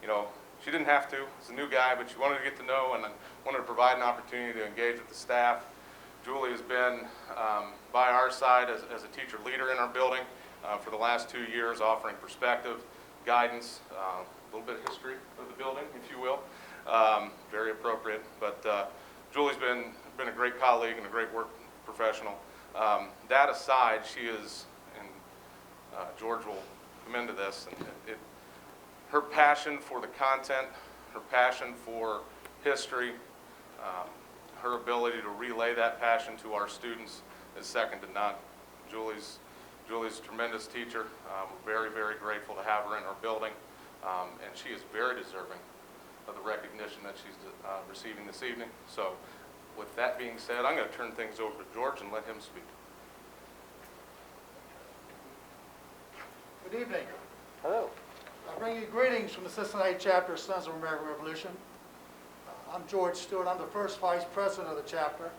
you know, she didn't have to. As a new guy, but she wanted to get to know and wanted to provide an opportunity to engage with the staff. Julie has been by our side as a teacher leader in our building for the last 2 years, offering perspective, guidance, a little bit of history of the building, if you will. Very appropriate. But Julie's been a great colleague and a great work professional. That aside, she is, and George will come into this, and her passion for the content, her passion for history, her ability to relay that passion to our students is second to none. Julie's a tremendous teacher. We're very, very grateful to have her in our building, and she is very deserving of the recognition that she's receiving this evening. So with that being said, I'm going to turn things over to George and let him speak. Good evening. Hello. I bring you greetings from the Cincinnati chapter of Sons of American Revolution. I'm George Stewart. I'm the first vice president of the chapter.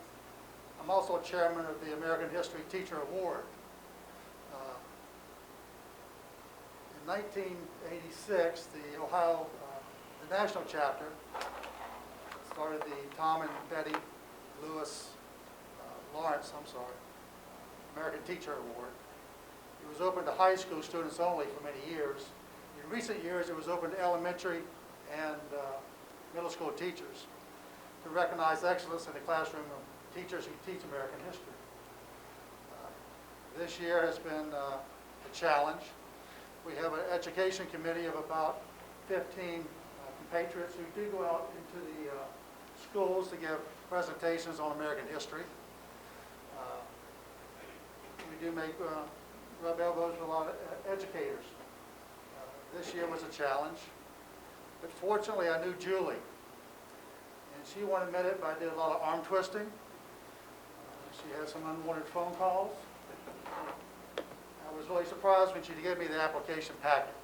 I'm also chairman of the American History Teacher Award. In 1986, the national chapter started the Tom and Betty Lawrence American Teacher Award. It was open to high school students only for many years. In recent years, it was open to elementary and middle school teachers to recognize excellence in the classroom of teachers who teach American history. This year has been a challenge. We have an education committee of about 15 compatriots who do go out into the schools to give presentations on American history. We do rub elbows with a lot of educators. This year was a challenge, but fortunately I knew Julie, and she won't admit it, but I did a lot of arm twisting. She had some unwanted phone calls. I was really surprised when she gave me the application packet.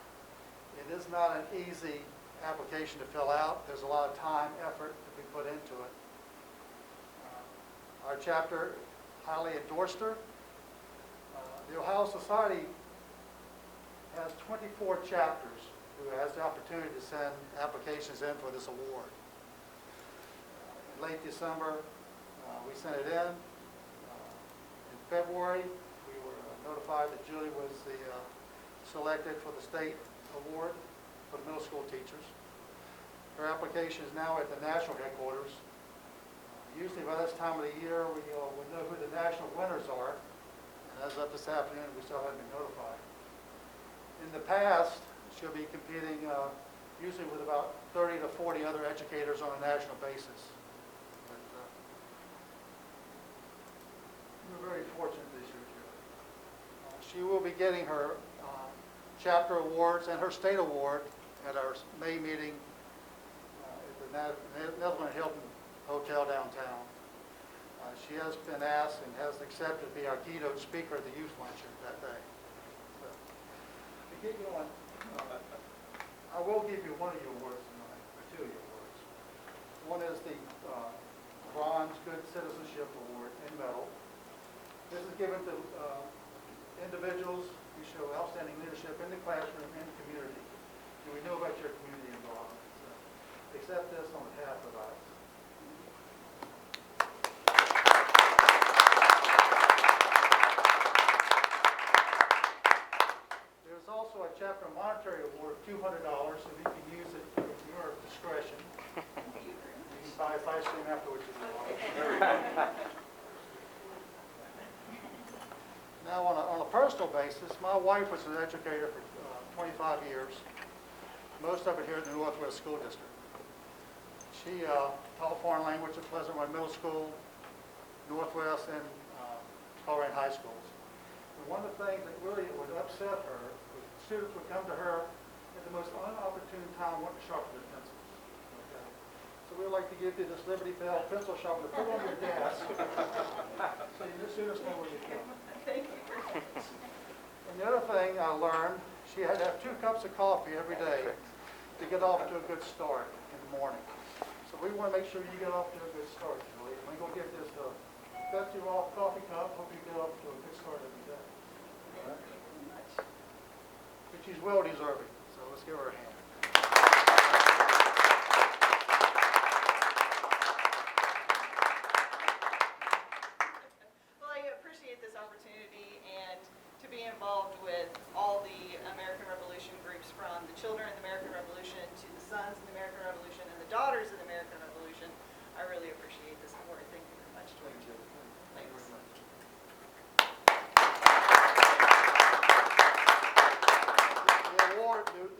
It is not an easy application to fill out. There's a lot of time, effort to be put into it. Our chapter highly endorsed her. The Ohio Society has 24 chapters who has the opportunity to send applications in for this award. In late December, we sent it in. In February, we were notified that Julie was selected for the state award for the middle school teachers. Her application is now at the national headquarters. Usually by this time of the year, we know who the national winners are. And as of this afternoon, we still haven't been notified. In the past, she'll be competing usually with about 30 to 40 other educators on a national basis. But, we're very fortunate this year, Julie. She will be getting her chapter awards and her state award at our May meeting at the Netherland Hilton Hotel downtown. She has been asked and has accepted to be our keynote speaker at the youth luncheon that day. So, to get going, I will give you one of your awards tonight, or two of your awards. One is the Bronze Good Citizenship Award in metal. This is given to individuals who show outstanding leadership in the classroom and the community. And we know about your community involvement. So accept this on behalf of us. There's also a chapter monetary award of $200, so you can use it at your discretion. You can buy ice cream afterwards if you want. Now, on a personal basis, my wife was an educator for 25 years, most of it here in the Northwest School District. She taught foreign language at Pleasant Run Middle School, Northwest, and Colorado High Schools. And one of the things that really would upset her was students would come to her at the most inopportune time wanting to sharpen their pencils. Okay? So we would like to give you this Liberty Bell pencil sharpener, put it on your desk, so your students know where you come. Thank you. And the other thing I learned, she had to have 2 cups of coffee every day to get off to a good start in the morning. So we want to make sure you get off to a good start, Julie. We're going to give this a Betsy Ross coffee cup. Hope you get off to a good start every day. All right? But she's well deserving, so let's give her a hand. Well, I appreciate this opportunity and to be involved with all the American Revolution groups, from the children of the American Revolution to the sons of the American Revolution and the daughters of the American Revolution. I really appreciate this award. Thank you very much. Thank you. Thank you very much.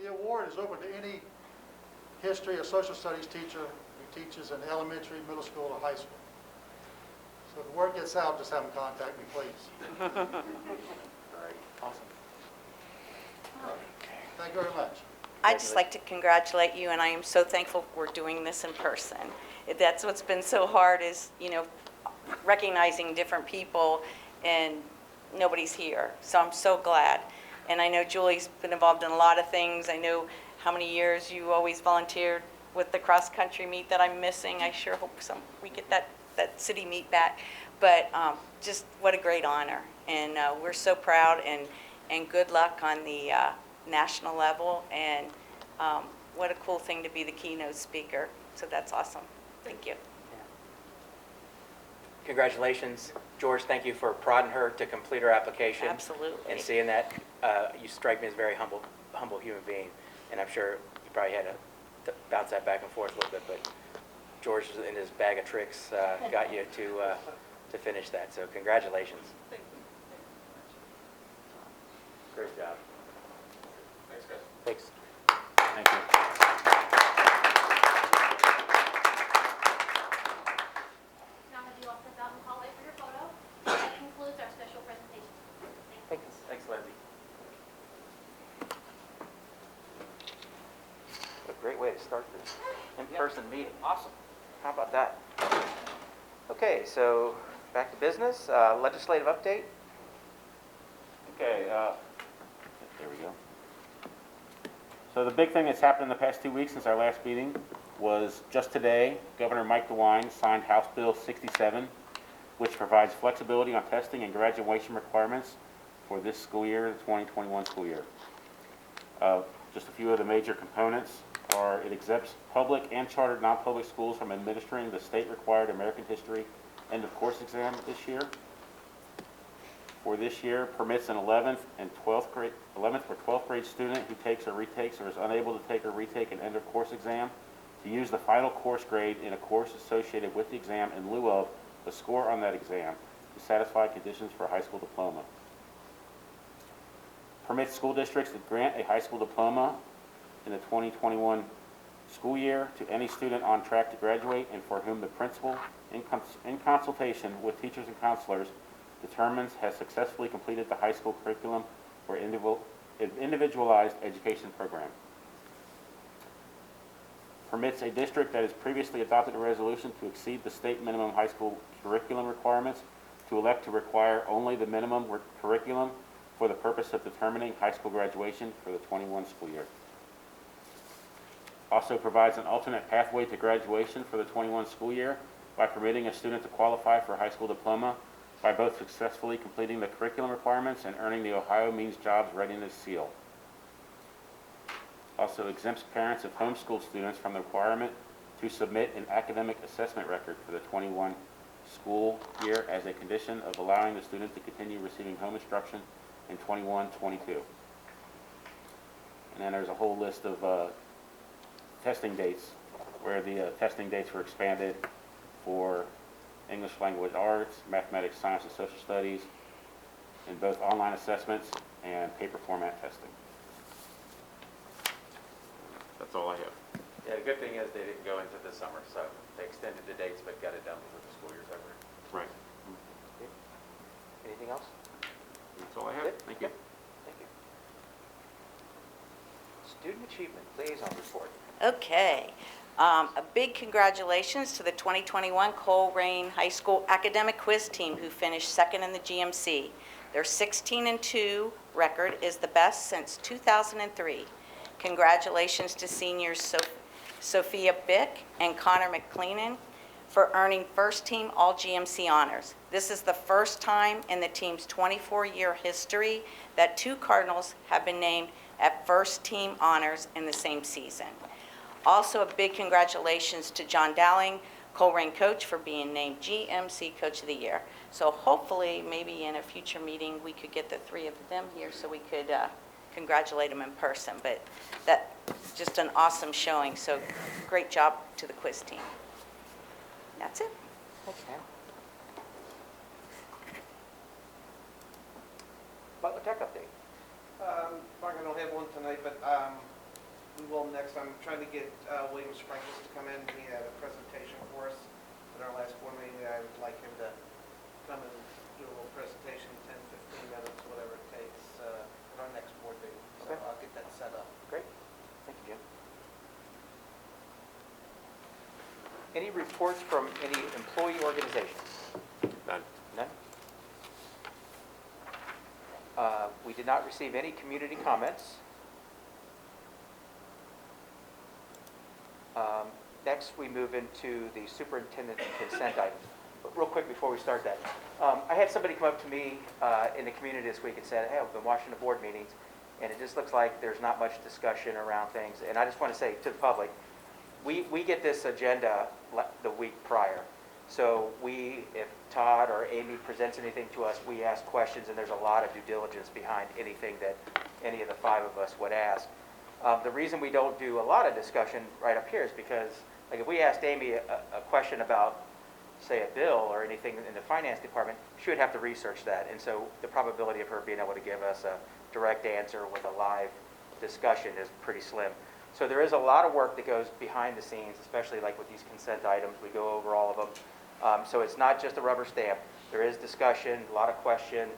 The award is open to any history or social studies teacher who teaches in elementary, middle school, or high school. So if the word gets out, just have them contact me, please. All right, awesome. Thank you very much. I'd just like to congratulate you, and I am so thankful we're doing this in person. That's what's been so hard is, recognizing different people, and nobody's here. So I'm so glad. And I know Julie's been involved in a lot of things. I know how many years you always volunteered with the cross-country meet that I'm missing. I sure hope we get that city meet back. But just what a great honor. And we're so proud, and good luck on the national level. And what a cool thing to be the keynote speaker. So that's awesome. Thank you. Congratulations. George, thank you for prodding her to complete her application. Absolutely. And seeing that, you strike me as a very humble human being. And I'm sure you probably had to bounce that back and forth a little bit, but George, in his bag of tricks, got you to finish that. So congratulations. Thank you. Great job. Thanks, guys. Thanks. Thank you. Now I'm going to do all step out in the hallway for your photo. That concludes our special presentation. Thank you. Thanks, Lindsay. What a great way to start this in-person meeting. Awesome. How about that? Okay, so back to business. Legislative update. Okay, there we go. So the big thing that's happened in the past 2 weeks since our last meeting was just today, Governor Mike DeWine signed House Bill 67, which provides flexibility on testing and graduation requirements for this school year, the 2021 school year. Just a few of the major components are it exempts public and chartered non-public schools from administering the state-required American History end-of-course exam this year. For this year, permits an 11th or 12th grade student who takes or retakes or is unable to take or retake an end-of-course exam to use the final course grade in a course associated with the exam in lieu of the score on that exam to satisfy conditions for a high school diploma. Permits school districts to grant a high school diploma in the 2021 school year to any student on track to graduate and for whom the principal, in consultation with teachers and counselors, determines has successfully completed the high school curriculum or individualized education program. Permits a district that has previously adopted a resolution to exceed the state minimum high school curriculum requirements to elect to require only the minimum curriculum for the purpose of determining high school graduation for the 21 school year. Also provides an alternate pathway to graduation for the 21 school year by permitting a student to qualify for a high school diploma by both successfully completing the curriculum requirements and earning the Ohio Means Jobs Readiness Seal. Also exempts parents of homeschool students from the requirement to submit an academic assessment record for the 21 school year as a condition of allowing the student to continue receiving home instruction in 21-22. And then there's a whole list of testing dates where the testing dates were expanded for English language arts, mathematics, science, and social studies, in both online assessments and paper format testing. That's all I have. Yeah, the good thing is they didn't go into the summer, so they extended the dates but got it done before the school year's over. Right. Okay. Anything else? That's all I have. Good. Thank you. Thank you. Student Achievement Liaison Report. Okay. A big congratulations to the 2021 Colerain High School Academic Quiz Team who finished second in the GMC. Their 16-2 record is the best since 2003. Congratulations to seniors Sophia Bick and Connor McLeanan for earning first team all GMC honors. This is the first time in the team's 24-year history that 2 Cardinals have been named at first team honors in the same season. Also, a big congratulations to John Dowling, Colerain coach, for being named GMC Coach of the Year. So hopefully, maybe in a future meeting, we could get the 3 of them here so we could congratulate them in person. But that's just an awesome showing. So great job to the quiz team. That's it. Okay. Butler Tech update. Mark, I don't have one tonight, but we will next. I'm trying to get William Sprinkles to come in. He had a presentation for us at our last board meeting. I would like him to come and do a little presentation, 10, 15 minutes, whatever it takes, at our next board meeting. So Okay. I'll get that set up. Great. Thank you, Jim. Any reports from any employee organizations? None. None? We did not receive any community comments. Next, we move into the superintendent consent items. But real quick before we start that, I had somebody come up to me in the community this week and said, hey, I've been watching the board meetings, and it just looks like there's not much discussion around things. And I just want to say to the public, we get this agenda the week prior. So if Todd or Amy presents anything to us, we ask questions, and there's a lot of due diligence behind anything that any of the 5 of us would ask. The reason we don't do a lot of discussion right up here is because, like, if we asked Amy a question about, say, a bill or anything in the finance department, she would have to research that. And so the probability of her being able to give us a direct answer with a live discussion is pretty slim. So there is a lot of work that goes behind the scenes, especially like with these consent items. We go over all of them. So it's not just a rubber stamp. There is discussion, a lot of question,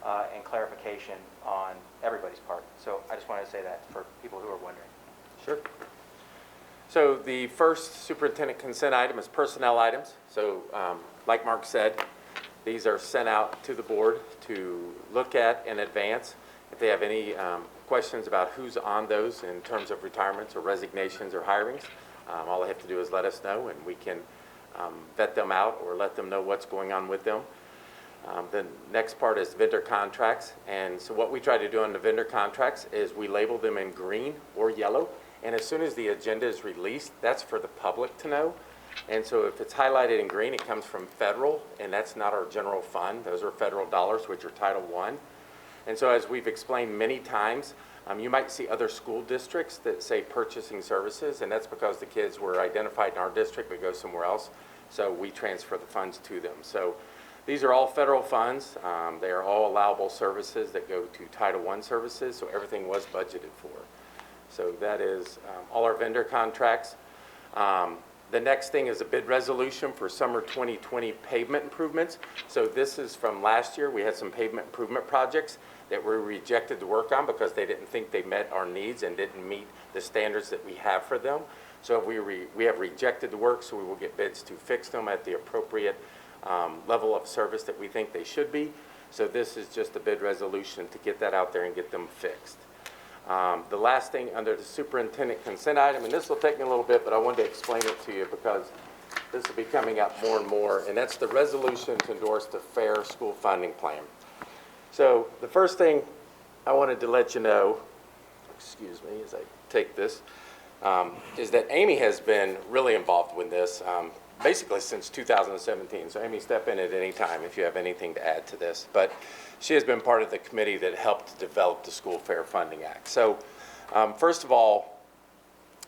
and clarification on everybody's part. So I just wanted to say that for people who are wondering. Sure. So the first superintendent consent item is personnel items. So like Mark said, these are sent out to the board to look at in advance. If they have any questions about who's on those in terms of retirements or resignations or hirings, all they have to do is let us know, and we can vet them out or let them know what's going on with them. The next part is vendor contracts. And so what we try to do on the vendor contracts is we label them in green or yellow. And as soon as the agenda is released, that's for the public to know. And so if it's highlighted in green, it comes from federal, and that's not our general fund. Those are federal dollars, which are Title I. And so as we've explained many times, you might see other school districts that say purchasing services, and that's because the kids were identified in our district but go somewhere else. So we transfer the funds to them. So these are all federal funds. They are all allowable services that go to Title I services, so everything was budgeted for. So that is all our vendor contracts. The next thing is a bid resolution for summer 2020 pavement improvements. So this is from last year. We had some pavement improvement projects that we rejected to work on because they didn't think they met our needs and didn't meet the standards that we have for them. So we have rejected the work, so we will get bids to fix them at the appropriate level of service that we think they should be. So this is just a bid resolution to get that out there and get them fixed. The last thing under the superintendent consent item, and this will take me a little bit, but I wanted to explain it to you because this will be coming up more and more, and that's the resolution to endorse the fair school funding plan. So the first thing I wanted to let you know, excuse me as I take this, is that Amy has been really involved with this basically since 2017. So Amy, step in at any time if you have anything to add to this. But she has been part of the committee that helped develop the School Fair Funding Act. So first of all,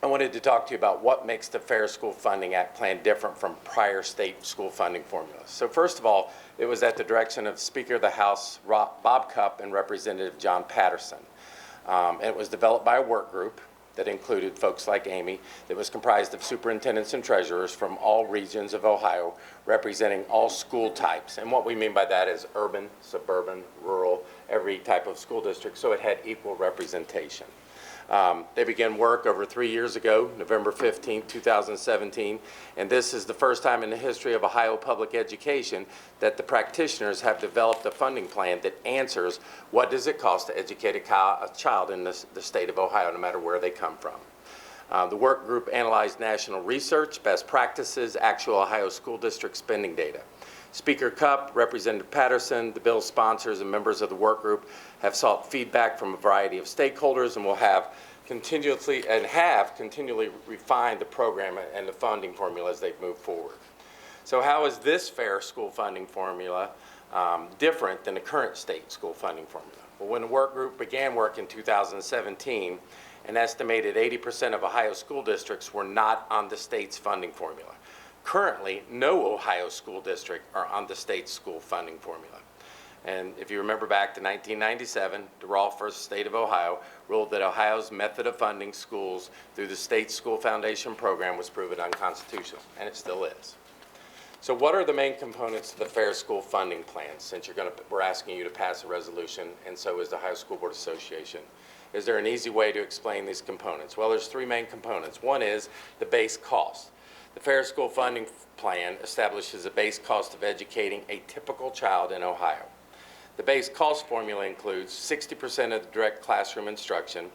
I wanted to talk to you about what makes the Fair School Funding Act plan different from prior state school funding formulas. So first of all, it was at the direction of Speaker of the House Bob Cupp and Representative John Patterson. It was developed by a work group that included folks like Amy, that was comprised of superintendents and treasurers from all regions of Ohio, representing all school types. And what we mean by that is urban, suburban, rural, every every type of school district, so it had equal representation. They began work over 3 years ago, November 15, 2017, and this is the first time in the history of Ohio public education that the practitioners have developed a funding plan that answers what does it cost to educate a child in the state of Ohio, no matter where they come from. The work group analyzed national research, best practices, actual Ohio school district spending data. Speaker Cupp, Representative Patterson, the bill's sponsors, and members of the work group have sought feedback from a variety of stakeholders and will have continually refined the program and the funding formula as they've moved forward. So how is this fair school funding formula different than the current state school funding formula? Well, when the work group began work in 2017, an estimated 80% of Ohio school districts were not on the state's funding formula. Currently, no Ohio school district are on the state's school funding formula. And if you remember back to 1997, DeRolf versus State of Ohio ruled that Ohio's method of funding schools through the state school foundation program was proven unconstitutional, and it still is. So what are the main components of the Fair School Funding Plan, since we're asking you to pass a resolution, and so is the Ohio School Board Association? Is there an easy way to explain these components? Well, there's three main components. One is the base cost. The Fair School Funding Plan establishes a base cost of educating a typical child in Ohio. The base cost formula includes 60% of the direct classroom instruction,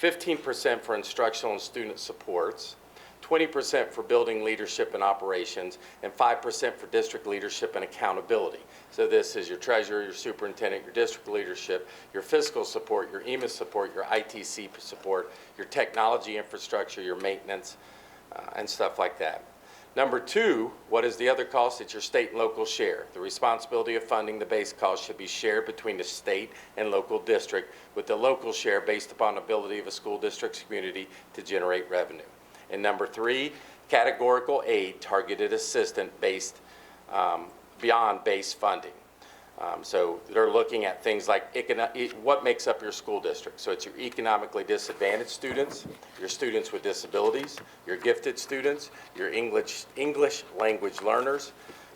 15% for instructional and student supports, 20% for building leadership and operations, and 5% for district leadership and accountability. So this is your treasurer, your superintendent, your district leadership, your fiscal support, your EMIS support, your ITC support, your technology infrastructure, your maintenance, and stuff like that. Number two, what is the other cost? It's your state and local share. The responsibility of funding the base cost should be shared between the state and local district, with the local share based upon the ability of a school district's community to generate revenue. And number three, categorical aid, targeted assistance based beyond base funding. So they're looking at things like what makes up your school district. So it's your economically disadvantaged students, your students with disabilities, your gifted students, your English language learners,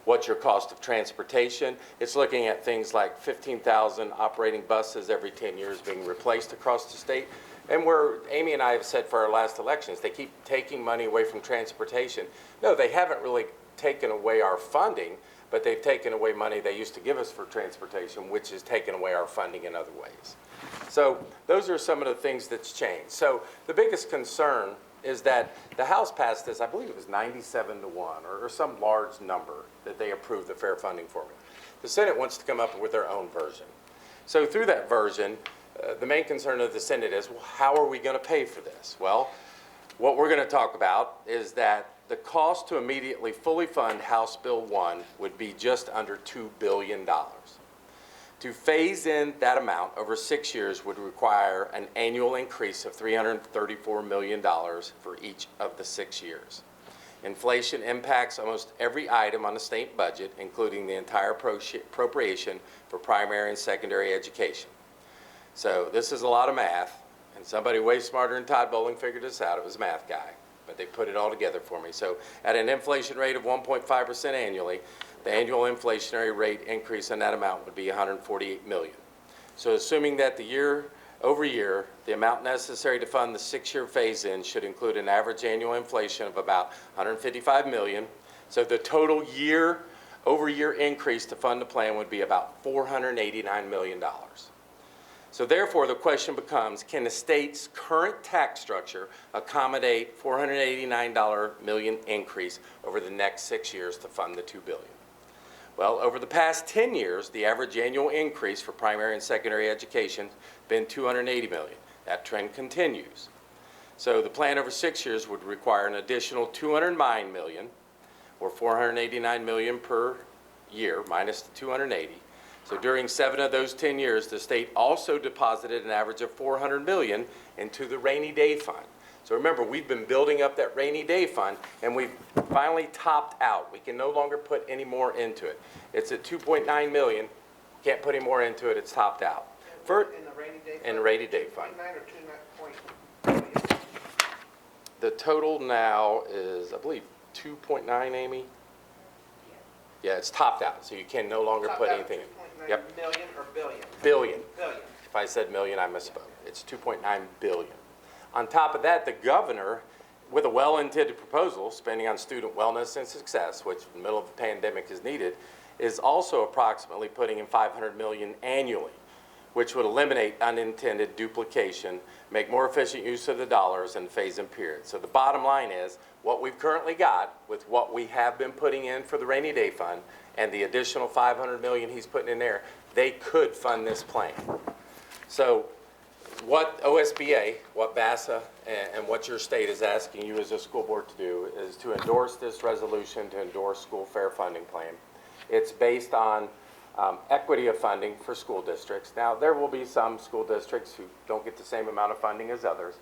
what's your cost of transportation. It's looking at things like 15,000 operating buses every 10 years being replaced across the state. And where Amy and I have said for our last elections, they keep taking money away from transportation. No, they haven't really taken away our funding, but they've taken away money they used to give us for transportation, which has taken away our funding in other ways. So those are some of the things that's changed. So the biggest concern is that the House passed this, I believe it was 97-1, or some large number that they approved the fair funding formula. The Senate wants to come up with their own version. So through that version, the main concern of the Senate is, well, how are we going to pay for this? Well, what we're going to talk about is that the cost to immediately fully fund House Bill 1 would be just under $2 billion. To phase in that amount over 6 years would require an annual increase of $334 million for each of the 6 years. Inflation impacts almost every item on the state budget, including the entire appropriation for primary and secondary education. So this is a lot of math, and somebody way smarter than Todd Bowling figured this out. It was a math guy, but they put it all together for me. So at an inflation rate of 1.5% annually, the annual inflationary rate increase on that amount would be $148 million. So assuming that the year over year, the amount necessary to fund the 6-year phase-in should include an average annual inflation of about $155 million. So the total year over year increase to fund the plan would be about $489 million. So therefore, the question becomes, can the state's current tax structure accommodate $489 million increase over the next 6 years to fund the $2 billion? Well, over the past 10 years, the average annual increase for primary and secondary education has been $280 million. That trend continues. So the plan over 6 years would require an additional $209 million, or $489 million per year, minus the 280. So during 7 of those 10 years, the state also deposited an average of $400 million into the rainy day fund. So remember, we've been building up that rainy day fund, and we've finally topped out. We can no longer put any more into it. It's at $2.9 million. Can't put any more into it. It's topped out. In the rainy day fund? In the rainy day fund. 2.9 or 2.9? The total now is, I believe, 2.9, Amy? Yeah, it's topped out, so you can no longer put anything in. $2.9 million or billion? Billion. Billion. I said million, I misspoke. It's 2.9 billion. On top of that, the governor, with a well-intended proposal, spending on student wellness and success, which in the middle of the pandemic is needed, is also approximately putting in 500 million annually, which would eliminate unintended duplication, make more efficient use of the dollars, and phase in period. So the bottom line is, what we've currently got with what we have been putting in for the rainy day fund and the additional 500 million he's putting in there, they could fund this plan. So what OSBA, what VASA, and what your state is asking you as a school board to do is to endorse this resolution to endorse school fair funding plan. It's based on equity of funding for school districts. Now, there will be some school districts who don't get the same amount of funding as others,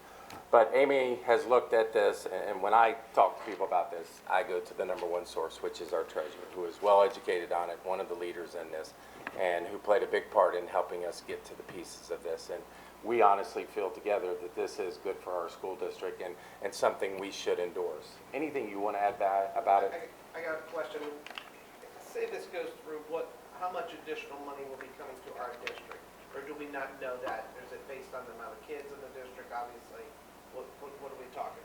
but Amy has looked at this, and when I talk to people about this, I go to the number one source, which is our treasurer, who is well educated on it, one of the leaders in this, and who played a big part in helping us get to the pieces of this. And we honestly feel together that this is good for our school district and something we should endorse. Anything you want to add about it? I got a question. Say this goes through, how much additional money will be coming to our district? Or do we not know that? Is it based on the amount of kids in the district, obviously? What are we talking?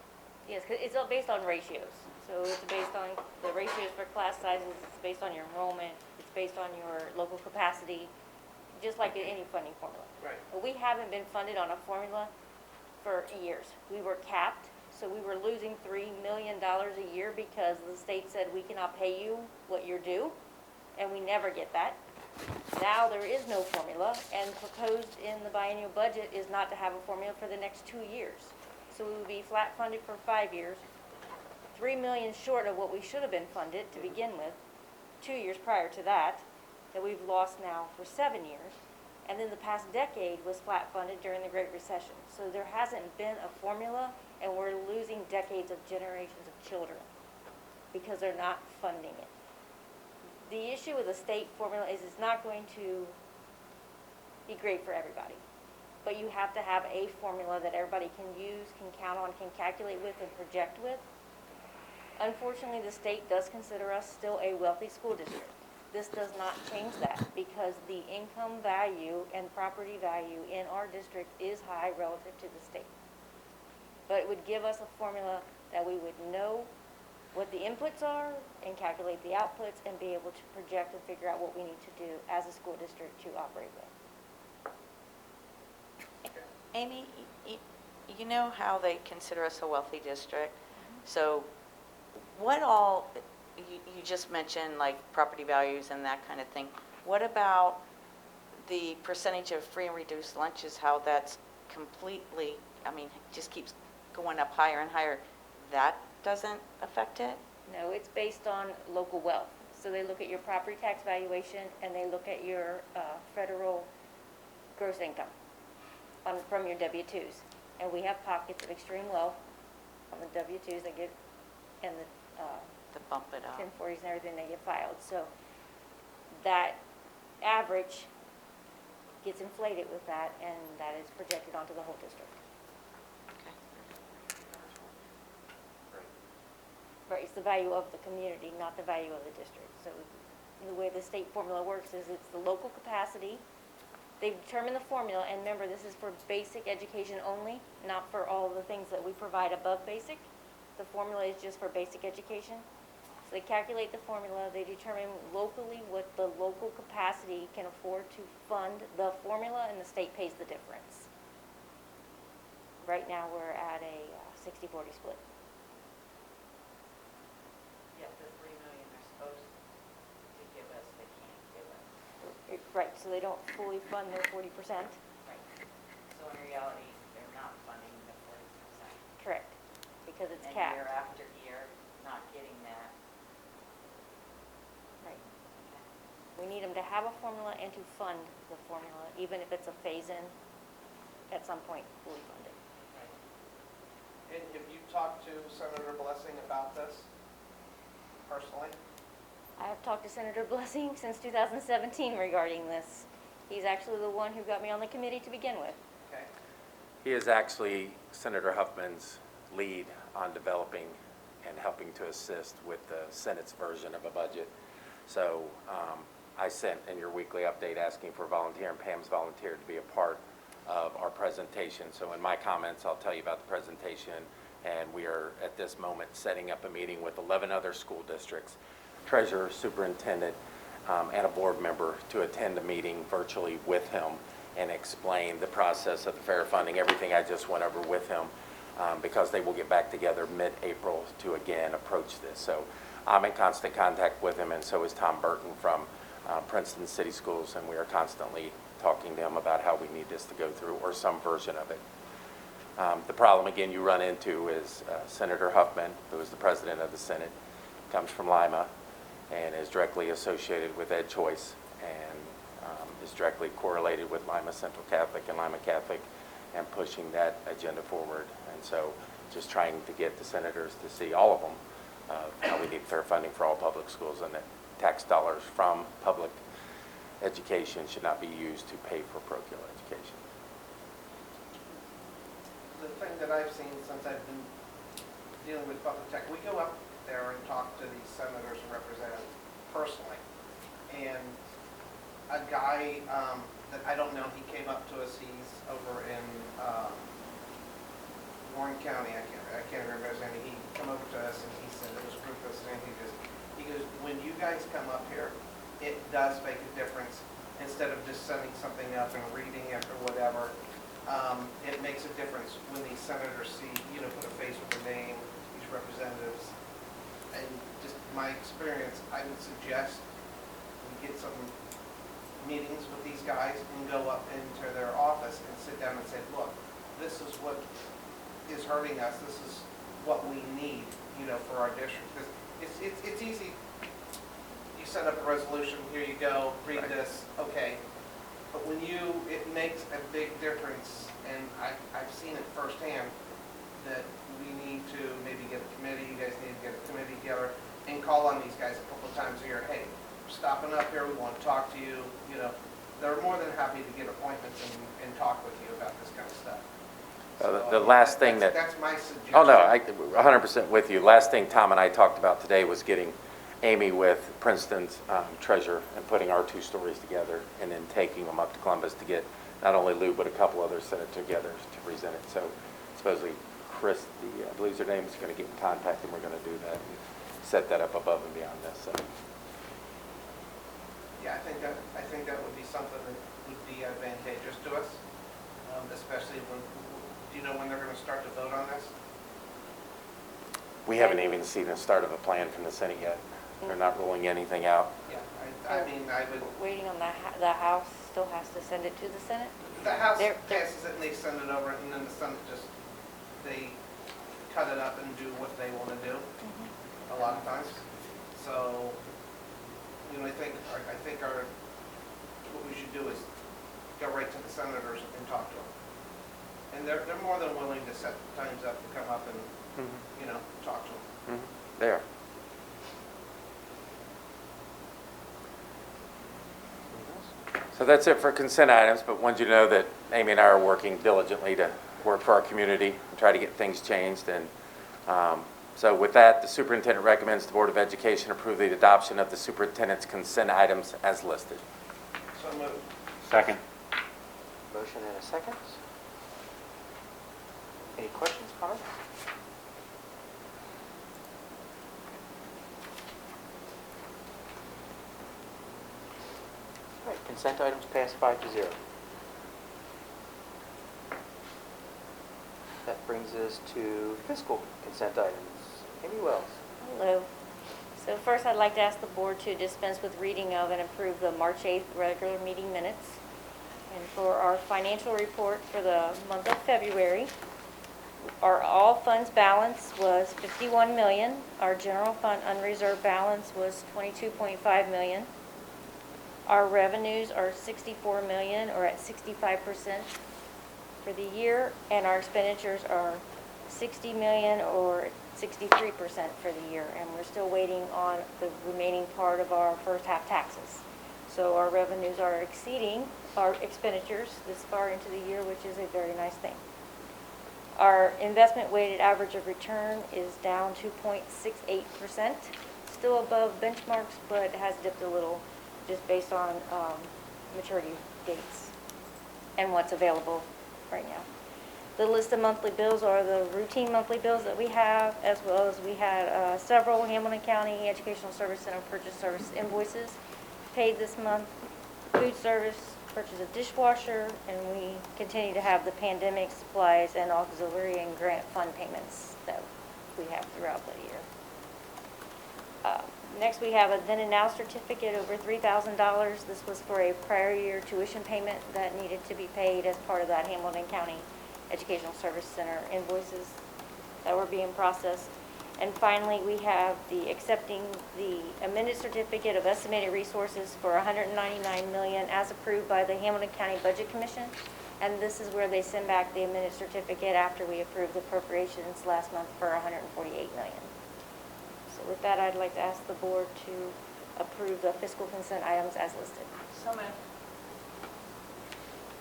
Yes, 'cause it's all based on ratios. So it's based on the ratios for class sizes, it's based on your enrollment, it's based on your local capacity, just like in any funding formula. Right. But we haven't been funded on a formula for years. We were capped, so we were losing $3 million a year because the state said we cannot pay you what you're due, and we never get that. Now there is no formula, and proposed in the biennial budget is not to have a formula for the next 2 years. So we would be flat funded for 5 years, $3 million short of what we should have been funded to begin with, 2 years prior to that we've lost now for 7 years. And then the past decade was flat funded during the Great Recession. So there hasn't been a formula, and we're losing decades of generations of children because they're not funding it. The issue with the state formula is it's not going to be great for everybody. But you have to have a formula that everybody can use, can count on, can calculate with, and project with. Unfortunately, the state does consider us still a wealthy school district. This does not change that because the income value and property value in our district is high relative to the state. But it would give us a formula that we would know what the inputs are and calculate the outputs and be able to project and figure out what we need to do as a school district to operate with. Amy, you know how they consider us a wealthy district? So what all, you just mentioned like property values and that kind of thing. What about the percentage of free and reduced lunches, how that's completely, just keeps going up higher and higher? That doesn't affect it? No, it's based on local wealth. So they look at your property tax valuation and they look at your federal gross income from your W-2s. And we have pockets of extreme wealth on the W-2s that get, and to bump it up. 1040s and everything that get filed. So that average gets inflated with that, and that is projected onto the whole district. Right, it's the value of the community, not the value of the district. So the way the state formula works is it's the local capacity. They've determined the formula, and remember, this is for basic education only, not for all the things that we provide above basic. The formula is just for basic education. So they calculate the formula, they determine locally what the local capacity can afford to fund the formula, and the state pays the difference. Right now, we're at a 60-40 split. Yep, the $3 million they're supposed to give us, they can't give us. Right, so they don't fully fund their 40%. Right. So in reality, they're not funding the 40%. Correct, because it's and capped. year after year, not getting that. Right. We need them to have a formula and to fund the formula, even if it's a phase-in at some point, fully funded. And have you talked to Senator Blessing about this personally? I have talked to Senator Blessing since 2017 regarding this. He's actually the one who got me on the committee to begin with. Okay. He is actually Senator Huffman's lead on developing and helping to assist with the Senate's version of a budget. So I sent in your weekly update asking for volunteer, and Pam's volunteered to be a part of our presentation. So in my comments, I'll tell you about the presentation, and we are at this moment setting up a meeting with 11 other school districts, treasurer, superintendent, and a board member to attend a meeting virtually with him and explain the process of the fair funding, everything I just went over with him, because they will get back together mid-April to again approach this. So I'm in constant contact with him, and so is Tom Burton from Princeton City Schools, and we are constantly talking to him about how we need this to go through, or some version of it. The problem, again, you run into is Senator Huffman, who is the president of the Senate, comes from Lima and is directly associated with Ed Choice, and is directly correlated with Lima Central Catholic and Lima Catholic, and pushing that agenda forward. And so just trying to get the senators to see, all of them, how we need fair funding for all public schools, and that tax dollars from public education should not be used to pay for parochial education. The thing that I've seen since I've been dealing with public tech, we go up there and talk to these senators and representatives personally. And a guy that I don't know, he came up to us, he's over in Warren County, I can't remember his name. He came over to us and he said, it was a group of us, and he goes, when you guys come up here, it does make a difference. Instead of just sending something up and reading it or whatever, it makes a difference when these senators see, put a face with a name, these representatives. And just my experience, I would suggest we get some meetings with these guys and go up into their office and sit down and say, look, this is what is hurting us. This is what we need, for our district. Because it's easy. You set up a resolution, here you go, read this, okay. But when it makes a big difference, and I've seen it firsthand, that we need to maybe get a committee, you guys need to get a committee together, and call on these guys a couple of times a year. Hey, we're stopping up here, we want to talk to you. They're more than happy to get appointments and talk with you about this kind of stuff. The last thing that's my suggestion. Oh, no, I 100% with you. Last thing Tom and I talked about today was getting Amy with Princeton's treasurer and putting our two stories together, and then taking them up to Columbus to get not only Lou, but a couple others senators together to present it. So supposedly Chris, I believe her name, is going to get in contact, and we're going to do that and set that up above and beyond this. So. Yeah, I think that would be something that would be advantageous to us, especially when. Do you know when they're going to start to vote on this? We haven't even seen the start of a plan from the Senate yet. They're not ruling anything out. Yeah, I mean, I would. Waiting on the House still has to send it to the Senate? The House passes it and they send it over, and then the Senate they cut it up and do what they want to do a lot of times. So, I think what we should do is go right to the senators and talk to them. And they're more than willing to set times up to come up and, talk to them. They are. So that's it for consent items, but wanted you to know that Amy and I are working diligently to work for our community and try to get things changed. And so with that, the superintendent recommends the Board of Education approve the adoption of the superintendent's consent items as listed. So moved. Second. Motion and a second. Any questions, comments? All right, consent items pass 5-0. That brings us to fiscal consent items. Amy Wells. Hello. So first, I'd like to ask the board to dispense with reading of and approve the March 8th regular meeting minutes. And for our financial report for the month of February, our all funds balance was $51 million. Our general fund unreserved balance was $22.5 million. Our revenues are $64 million, or at 65% for the year, and our expenditures are $60 million, or 63% for the year. And we're still waiting on the remaining part of our first half taxes. So our revenues are exceeding our expenditures this far into the year, which is a very nice thing. Our investment weighted average of return is down 2.68%, still above benchmarks, but has dipped a little just based on maturity dates and what's available right now. The list of monthly bills are the routine monthly bills that we have, as well as we had several Hamilton County Educational Service Center purchase service invoices paid this month, food service, purchase of dishwasher, and we continue to have the pandemic supplies and auxiliary and grant fund payments that we have throughout the year. Next, we have a then and now certificate over $3,000. This was for a prior year tuition payment that needed to be paid as part of that Hamilton County Educational Service Center invoices that were being processed. And finally, we have the accepting the amended certificate of estimated resources for $199 million as approved by the Hamilton County Budget Commission. And this is where they send back the amended certificate after we approved the appropriations last month for $148 million. So with that, I'd like to ask the board to approve the fiscal consent items as listed. So moved.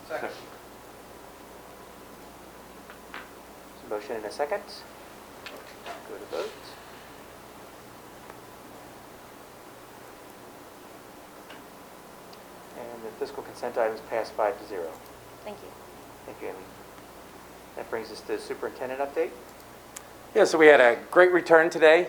Second. Motion and a second. Go to vote. And the fiscal consent items pass 5-0. Thank you. Thank you, Amy. That brings us to superintendent update. Yeah, so we had a great return today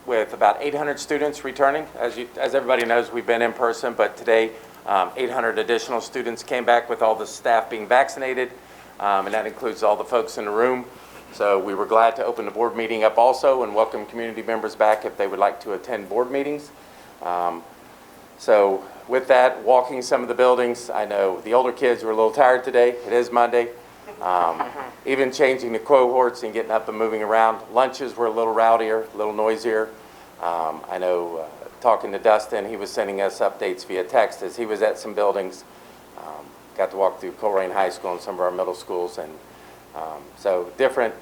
with about 800 students returning. As everybody knows, we've been in person, but today 800 additional students came back with all the staff being vaccinated, and that includes all the folks in the room. So we were glad to open the board meeting up also and welcome community members back if they would like to attend board meetings. So with that, walking some of the buildings, I know the older kids were a little tired today. It is Monday. Even changing the cohorts and getting up and moving around. Lunches were a little rowdier, a little noisier. I know talking to Dustin, he was sending us updates via text as he was at some buildings. Got to walk through Coleraine High School and some of our middle schools, and so different.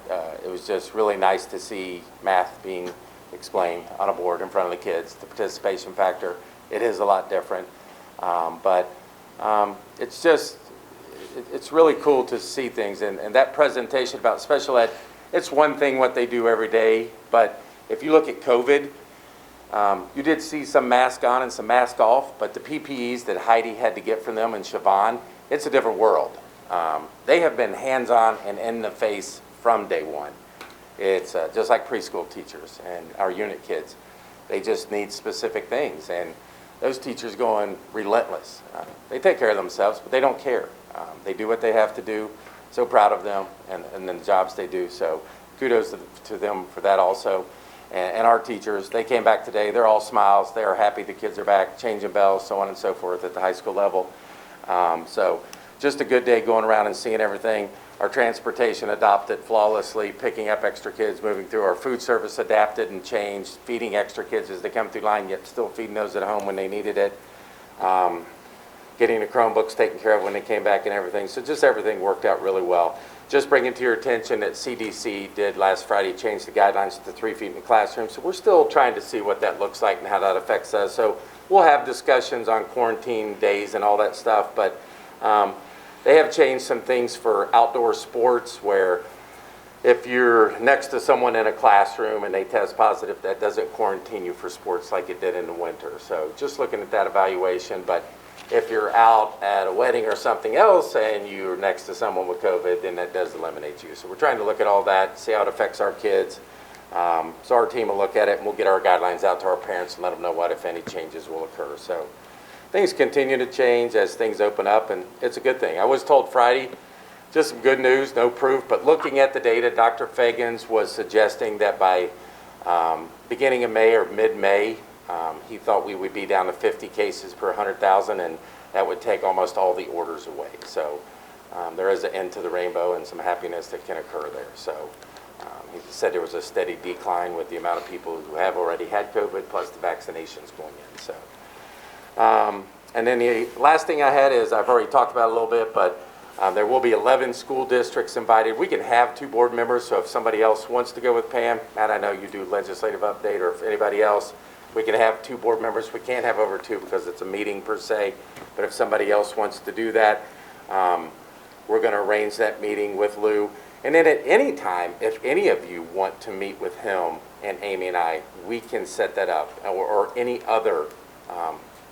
It was just really nice to see math being explained on a board in front of the kids. The participation factor, it is a lot different, but it's just, it's really cool to see things. And that presentation about special ed, it's one thing what they do every day, but if you look at COVID, you did see some mask on and some mask off, but the PPEs that Heidi had to get from them and Siobhan, it's a different world. They have been hands-on and in the face from day one. It's just like preschool teachers and our unit kids. They just need specific things, and those teachers going relentless. They take care of themselves, but they don't care. They do what they have to do. So proud of them and the jobs they do. So kudos to them for that also. And our teachers, they came back today. They're all smiles. They are happy the kids are back, changing bells, so on and so forth at the high school level. So just a good day going around and seeing everything. Our transportation adopted flawlessly, picking up extra kids, moving through. Our food service adapted and changed, feeding extra kids as they come through line, yet still feeding those at home when they needed it. Getting the Chromebooks taken care of when they came back and everything. So just everything worked out really well. Just bringing to your attention that CDC did last Friday change the guidelines to 3 feet in the classroom. So we're still trying to see what that looks like and how that affects us. So we'll have discussions on quarantine days and all that stuff, but they have changed some things for outdoor sports where if you're next to someone in a classroom and they test positive, that doesn't quarantine you for sports like it did in the winter. So just looking at that evaluation, but if you're out at a wedding or something else and you're next to someone with COVID, then that does eliminate you. So we're trying to look at all that, see how it affects our kids. So our team will look at it and we'll get our guidelines out to our parents and let them know what, if any, changes will occur. So things continue to change as things open up, and it's a good thing. I was told Friday, just some good news, no proof, but looking at the data, Dr. Fagans was suggesting that by beginning of May or mid-May, he thought we would be down to 50 cases per 100,000, and that would take almost all the orders away. So there is an end to the rainbow and some happiness that can occur there. So he said there was a steady decline with the amount of people who have already had COVID plus the vaccinations going in. So, and then the last thing I had is, I've already talked about it a little bit, but there will be 11 school districts invited. We can have 2 board members, so if somebody else wants to go with Pam, Matt, I know you do legislative update, or if anybody else, we can have 2 board members. We can't have over 2 because it's a meeting per se, but if somebody else wants to do that, we're going to arrange that meeting with Lou. And then at any time, if any of you want to meet with him and Amy and I, we can set that up, or any other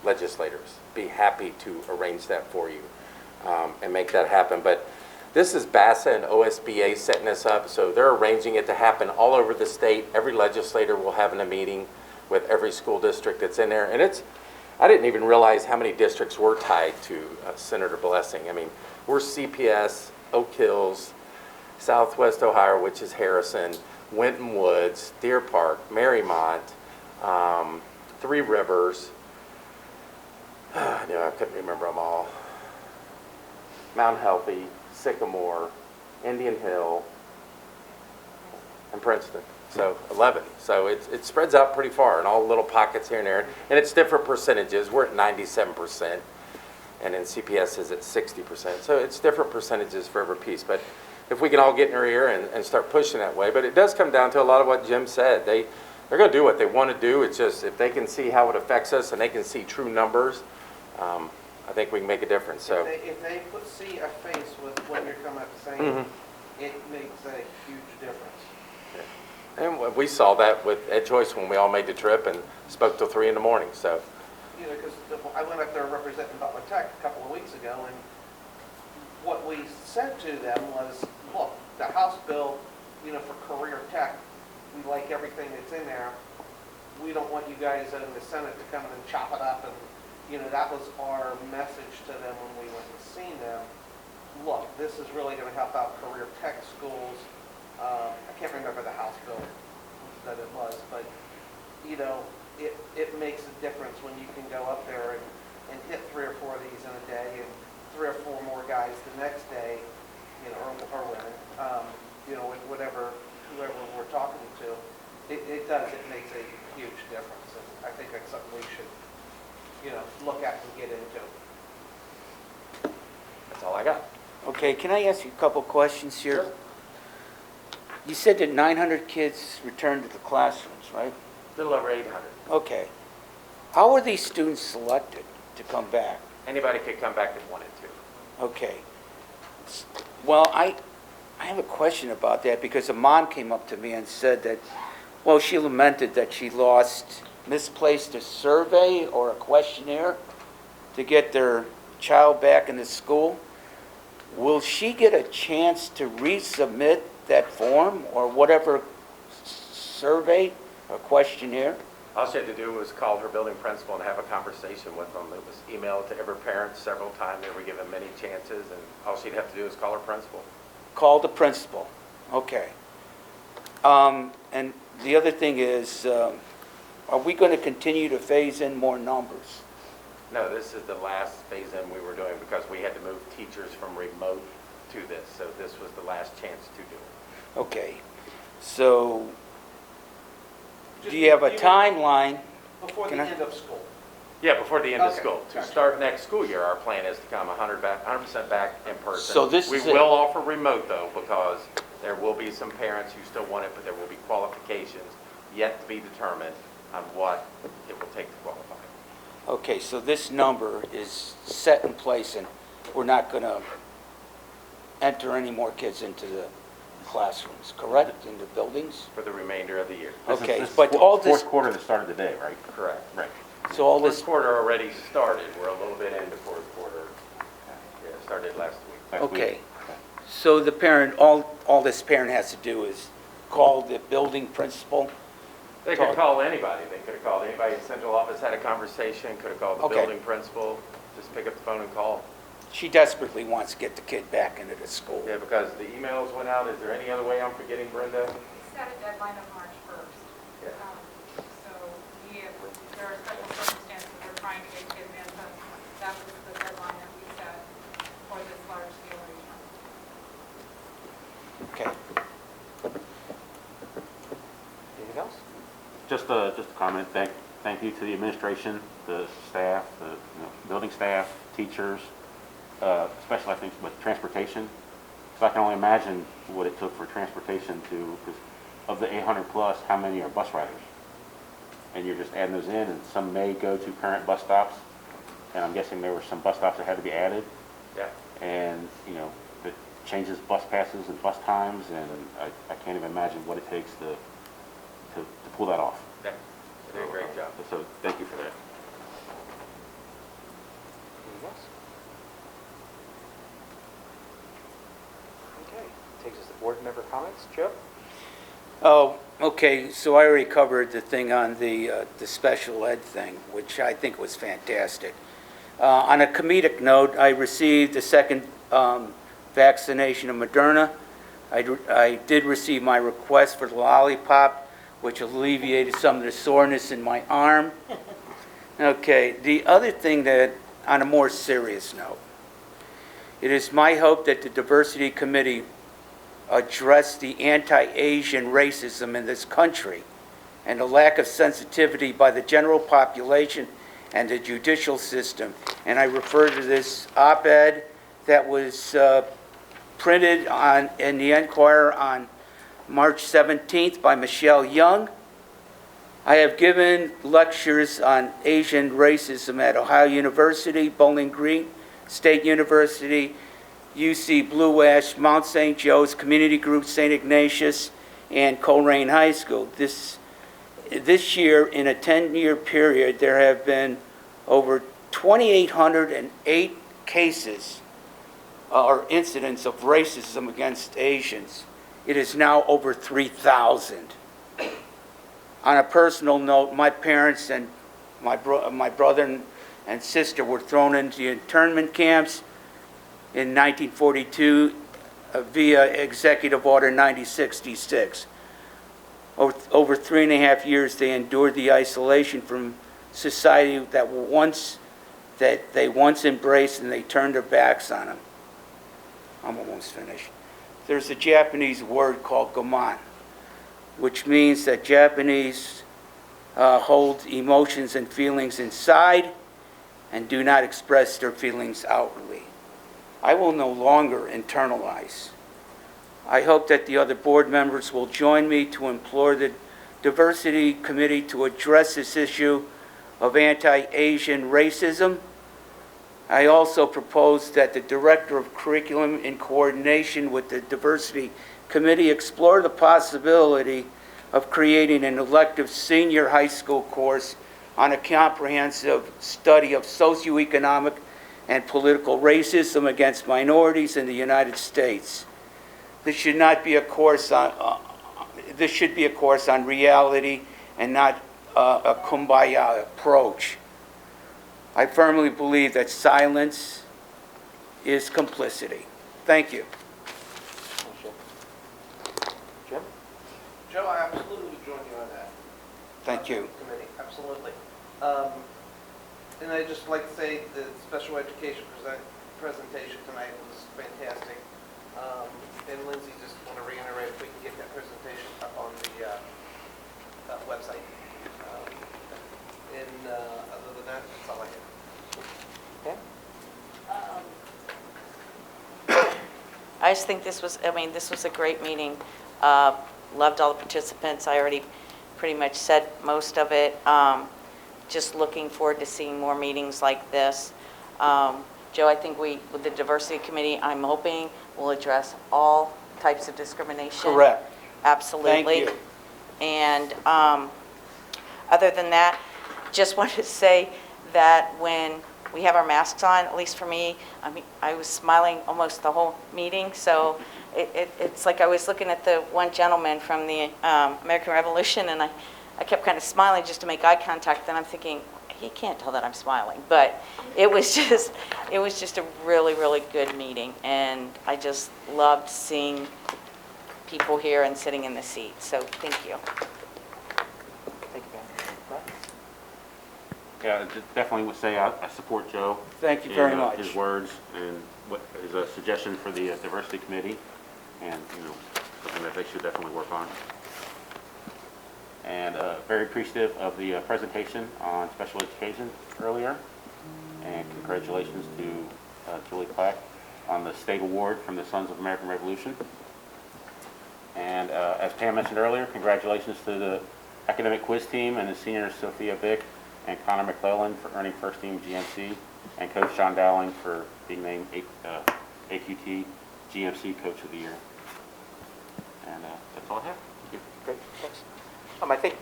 legislators. Be happy to arrange that for you and make that happen. But This is BASA and OSBA setting this up, so they're arranging it to happen all over the state. Every legislator will have a meeting with every school district that's in there. And I didn't even realize how many districts were tied to Senator Blessing. I mean, we're CPS, Oak Hills, Southwest Ohio, which is Harrison, Winton Woods, Deer Park, Marymount, Three Rivers. I couldn't remember them all. Mount Healthy, Sycamore, Indian Hill, and Princeton. So 11. So it spreads out pretty far in all little pockets here and there. And it's different percentages. We're at 97%. And then CPS is at 60%. So it's different percentages for every piece. But if we can all get in our ear and start pushing that way. But it does come down to a lot of what Jim said. They're going to do what they want to do. It's just if they can see how it affects us and they can see true numbers, I think we can make a difference. So If they see a face with what you're coming up saying, it makes a huge difference. And we saw that with Ed Choice when we all made the trip and spoke till 3 in the morning. So, You know, because I went up there representing Butler Tech a couple of weeks ago, and what we said to them was, look, the House bill, for career tech, we like everything that's in there. We don't want you guys in the Senate to come in and chop it up, and that was our message to them when we went and seen them. Look, this is really going to help out career tech schools. I can't remember the House bill that it was, but, it makes a difference when you can go up there and hit 3 or 4 of these in a day and 3 or 4 more guys the next day, or women, whoever we're talking to. It does, it makes a huge difference. And I think that's something we should, look at and get into. that's all I got. Okay, can I ask you a couple questions here? You said that 900 kids returned to the classrooms, right? A little over 800. Okay. How were these students selected to come back? Anybody could come back that wanted to. Okay. Well, I have a question about that because a mom came up to me and said that, well, she lamented that she misplaced a survey or a questionnaire to get their child back into school. Will she get a chance to resubmit that form or whatever survey or questionnaire? All she had to do was call her building principal and have a conversation with them. It was emailed to every parent several times. They were given many chances, and all she'd have to do is call her principal. Call the principal. Okay. And the other thing is, are we going to continue to phase in more numbers? No, this is the last phase-in we were doing because we had to move teachers from remote to this. So this was the last chance to do it. Okay. So do you have a timeline? Before the end of school. Yeah, before the end of Okay, school. To gotcha. start next school year, our plan is to come 100% back in person. So this we is will it. offer remote though, because there will be some parents who still want it, but there will be qualifications yet to be determined on what it will take to qualify. Okay, so this number is set in place and we're not going to enter any more kids into the classrooms, correct? In the buildings? For the remainder of the year. Okay, This is but all this, fourth quarter that started today, right? Correct. Right. so all This this, quarter already started. We're a little bit into fourth quarter. Yeah, it started last week. Last week. okay. So the parent, all this parent has to do is call the building principal? They could call anybody. They could have called anybody in central office, had a conversation, could have called the Okay. building principal. Just pick up the phone and call. She desperately wants to get the kid back into the school. Yeah, because the emails went out. Is there any other way I'm forgetting, Brenda? It's got a deadline of March 1st. Yeah. So there are special circumstances we're trying to get kids in, but that was the deadline that we set for this large scale return. Okay. Anything else? Just a comment. Thank you to the administration, the staff, the building staff, teachers, especially I think with transportation. So I can only imagine what it took for transportation to, because of the 800 plus, how many are bus riders? And you're just adding those in, and some may go to current bus stops. And I'm guessing there were some bus stops that had to be added. Yeah. And it changes bus passes and bus times, and I can't even imagine what it takes to pull that off. Yeah. They did a great job. So thank you for that. Anything else? takes us to board member comments. Joe? Oh, okay, so I already covered the thing on the special ed thing, which I think was fantastic. On a comedic note, I received the second vaccination of Moderna. I did receive my request for the lollipop, which alleviated some of the soreness in my arm. Okay, the other thing that, on a more serious note, it is my hope that the Diversity Committee address the anti-Asian racism in this country and the lack of sensitivity by the general population and the judicial system. And I refer to this op-ed that was printed in the Enquirer on March 17th by Michelle Young. I have given lectures on Asian racism at Ohio University, Bowling Green State University, UC Blue Ash, Mount St. Joe's Community Group, St. Ignatius, and Coleraine High School. This year, in a 10-year period, there have been over 2,808 cases or incidents of racism against Asians. It is now over 3,000. On a personal note, my parents and my brother and sister were thrown into the internment camps in 1942 via Executive Order 9066. Over 3.5 years, they endured the isolation from society that they once embraced, and they turned their backs on them. I'm almost finished. There's a Japanese word called gaman, which means that Japanese hold emotions and feelings inside and do not express their feelings outwardly. I will no longer internalize. I hope that the other board members will join me to implore the Diversity Committee to address this issue of anti-Asian racism. I also propose that the Director of Curriculum, in coordination with the Diversity Committee, explore the possibility of creating an elective senior high school course on a comprehensive study of socioeconomic and political racism against minorities in the United States. This should not be a course on, this should be a course on reality and not a kumbaya approach. I firmly believe that silence is complicity. Thank you. Jim? Joe, I absolutely would join you on that. Thank you. Committee, absolutely. And I'd just like to say the special education presentation tonight was fantastic. And Lindsay, just want to reiterate, if we can get that presentation up on the website. Other than that, that's all I have. I just think this was a great meeting. Loved all the participants. I already pretty much said most of it. Just looking forward to seeing more meetings like this. Joe, I think with the Diversity Committee, I'm hoping will address all types of discrimination. Correct. Absolutely. Thank you. And other than that, just wanted to say that when we have our masks on, at least for me, I was smiling almost the whole meeting. So it's like I was looking at the one gentleman from the American Revolution, and I kept kind of smiling just to make eye contact. Then I'm thinking, he can't tell that I'm smiling. But it was just a really, really good meeting. And I just loved seeing people here and sitting in the seats. So thank you. Thank you, Ben. Yeah, definitely would say I support Joe. Thank you very much. His words and his suggestion for the Diversity Committee, and something that they should definitely work on. And very appreciative of the presentation on special education earlier. And congratulations to Julie Clack on the state award from the Sons of American Revolution. And as Pam mentioned earlier, congratulations to the academic quiz team and the seniors Sophia Bick and Connor McClellan for earning first team GMC, and Coach John Dowling for being named AQT GMC Coach of the Year. And that's all I have. Thank you. Great, thanks. I think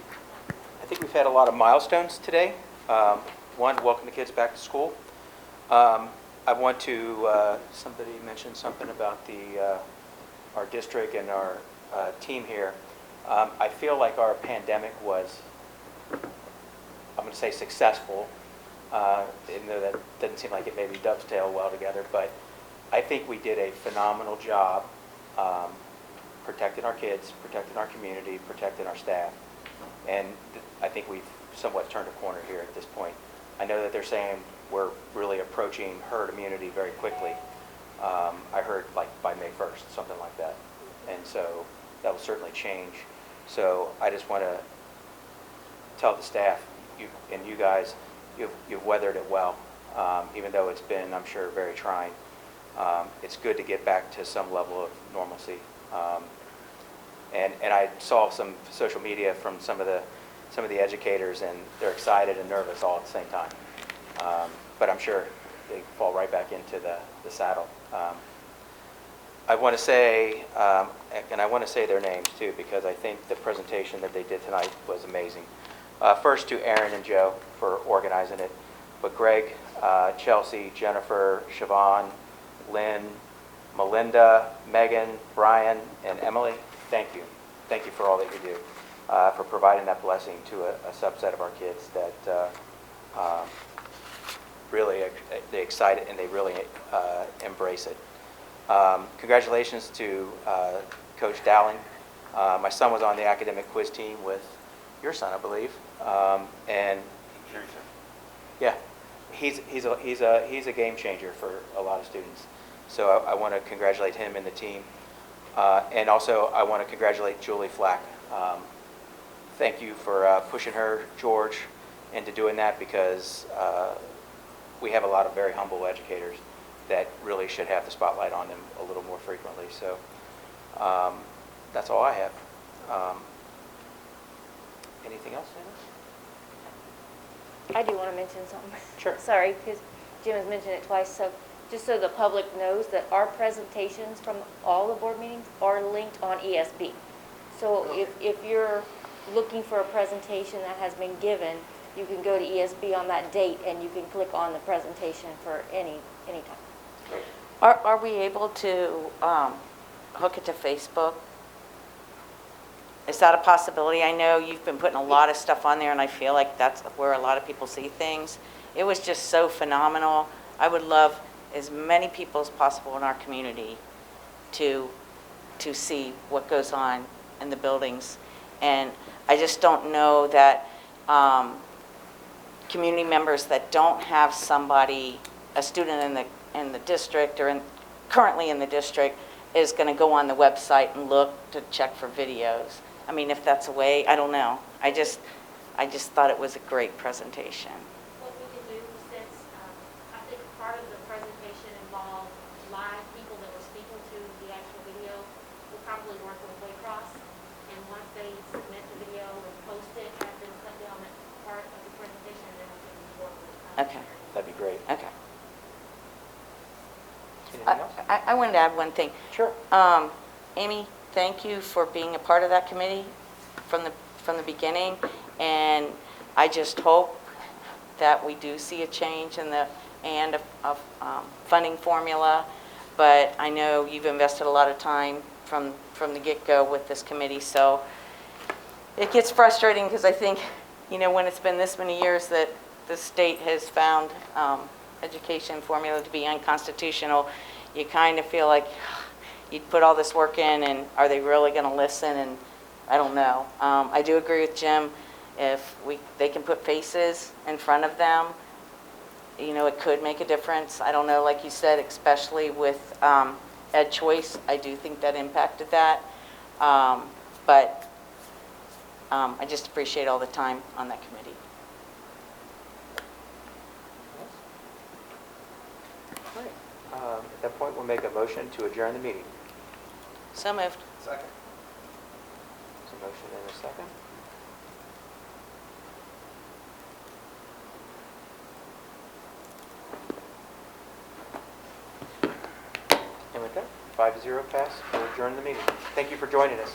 we've had a lot of milestones today. One, welcome the kids back to school. I want to, somebody mentioned something about the our district and our team here. I feel like our pandemic was, I'm going to say successful, even though that doesn't seem like it maybe dovetail well together, but I think we did a phenomenal job protecting our kids, protecting our community, protecting our staff. And I think we've somewhat turned a corner here at this point. I know that they're saying we're really approaching herd immunity very quickly. I heard like by May 1st, something like that. And so that will certainly change. So I just want to tell the staff, you guys, you've weathered it well, even though it's been, I'm sure, very trying. It's good to get back to some level of normalcy. And I saw some social media from some of the educators, and they're excited and nervous all at the same time. But I'm sure they fall right back into the saddle. I want to say, and I want to say their names too, because I think the presentation that they did tonight was amazing. First to Aaron and Joe for organizing it, but Greg, Chelsea, Jennifer, Siobhan, Lynn, Melinda, Megan, Brian, and Emily, thank you. Thank you for all that you do, for providing that blessing to a subset of our kids that really they excite it and they really embrace it. Congratulations to Coach Dowling. My son was on the academic quiz team with your son, I believe, and yeah, he's a game changer for a lot of students. So I want to congratulate him and the team, and also I want to congratulate Julie Flack. Thank you for pushing her, George, into doing that, because we have a lot of very humble educators that really should have the spotlight on them a little more frequently. So that's all I have. Anything else, I do want to mention something. Sure. Sorry, because Jim has mentioned it twice. So just so the public knows that our presentations from all the board meetings are linked on ESB. So if you're looking for a presentation that has been given, you can go to ESB on that date and you can click on the presentation for any time. Are we able to hook it to Facebook? Is that a possibility? I know you've been putting a lot of stuff on there, and I feel like that's where a lot of people see things. It was just so phenomenal. I would love as many people as possible in our community to see what goes on in the buildings. And I just don't know that community members that don't have somebody, a student in the district or currently in the district, is going to go on the website and look to check for videos. I mean, if that's a way, I don't know. I just thought it was a great presentation. What we can do, since I think part of the presentation involved live people that were speaking to the actual video, we'll probably work with Waycross, and once they submit the video and post it, have them cut down that part of the presentation, and then we can work with Okay. That'd be great. Okay. Anything else? I wanted to add one thing. Sure. Amy, thank you for being a part of that committee from the beginning, and I just hope that we do see a change in the funding formula. But I know you've invested a lot of time from the get-go with this committee, so it gets frustrating because I think, when it's been this many years that the state has found education formula to be unconstitutional, you kind of feel like you put all this work in, and are they really going to listen? And I don't know. I do agree with Jim. If they can put faces in front of them, it could make a difference. I don't know, like you said, especially with Ed Choice, I do think that impacted that. But I just appreciate all the time on that committee. At that point, we'll make a motion to adjourn the meeting. So moved. Second. There's a motion and a second. And with that, 5-0 pass, we'll adjourn the meeting. Thank you for joining us.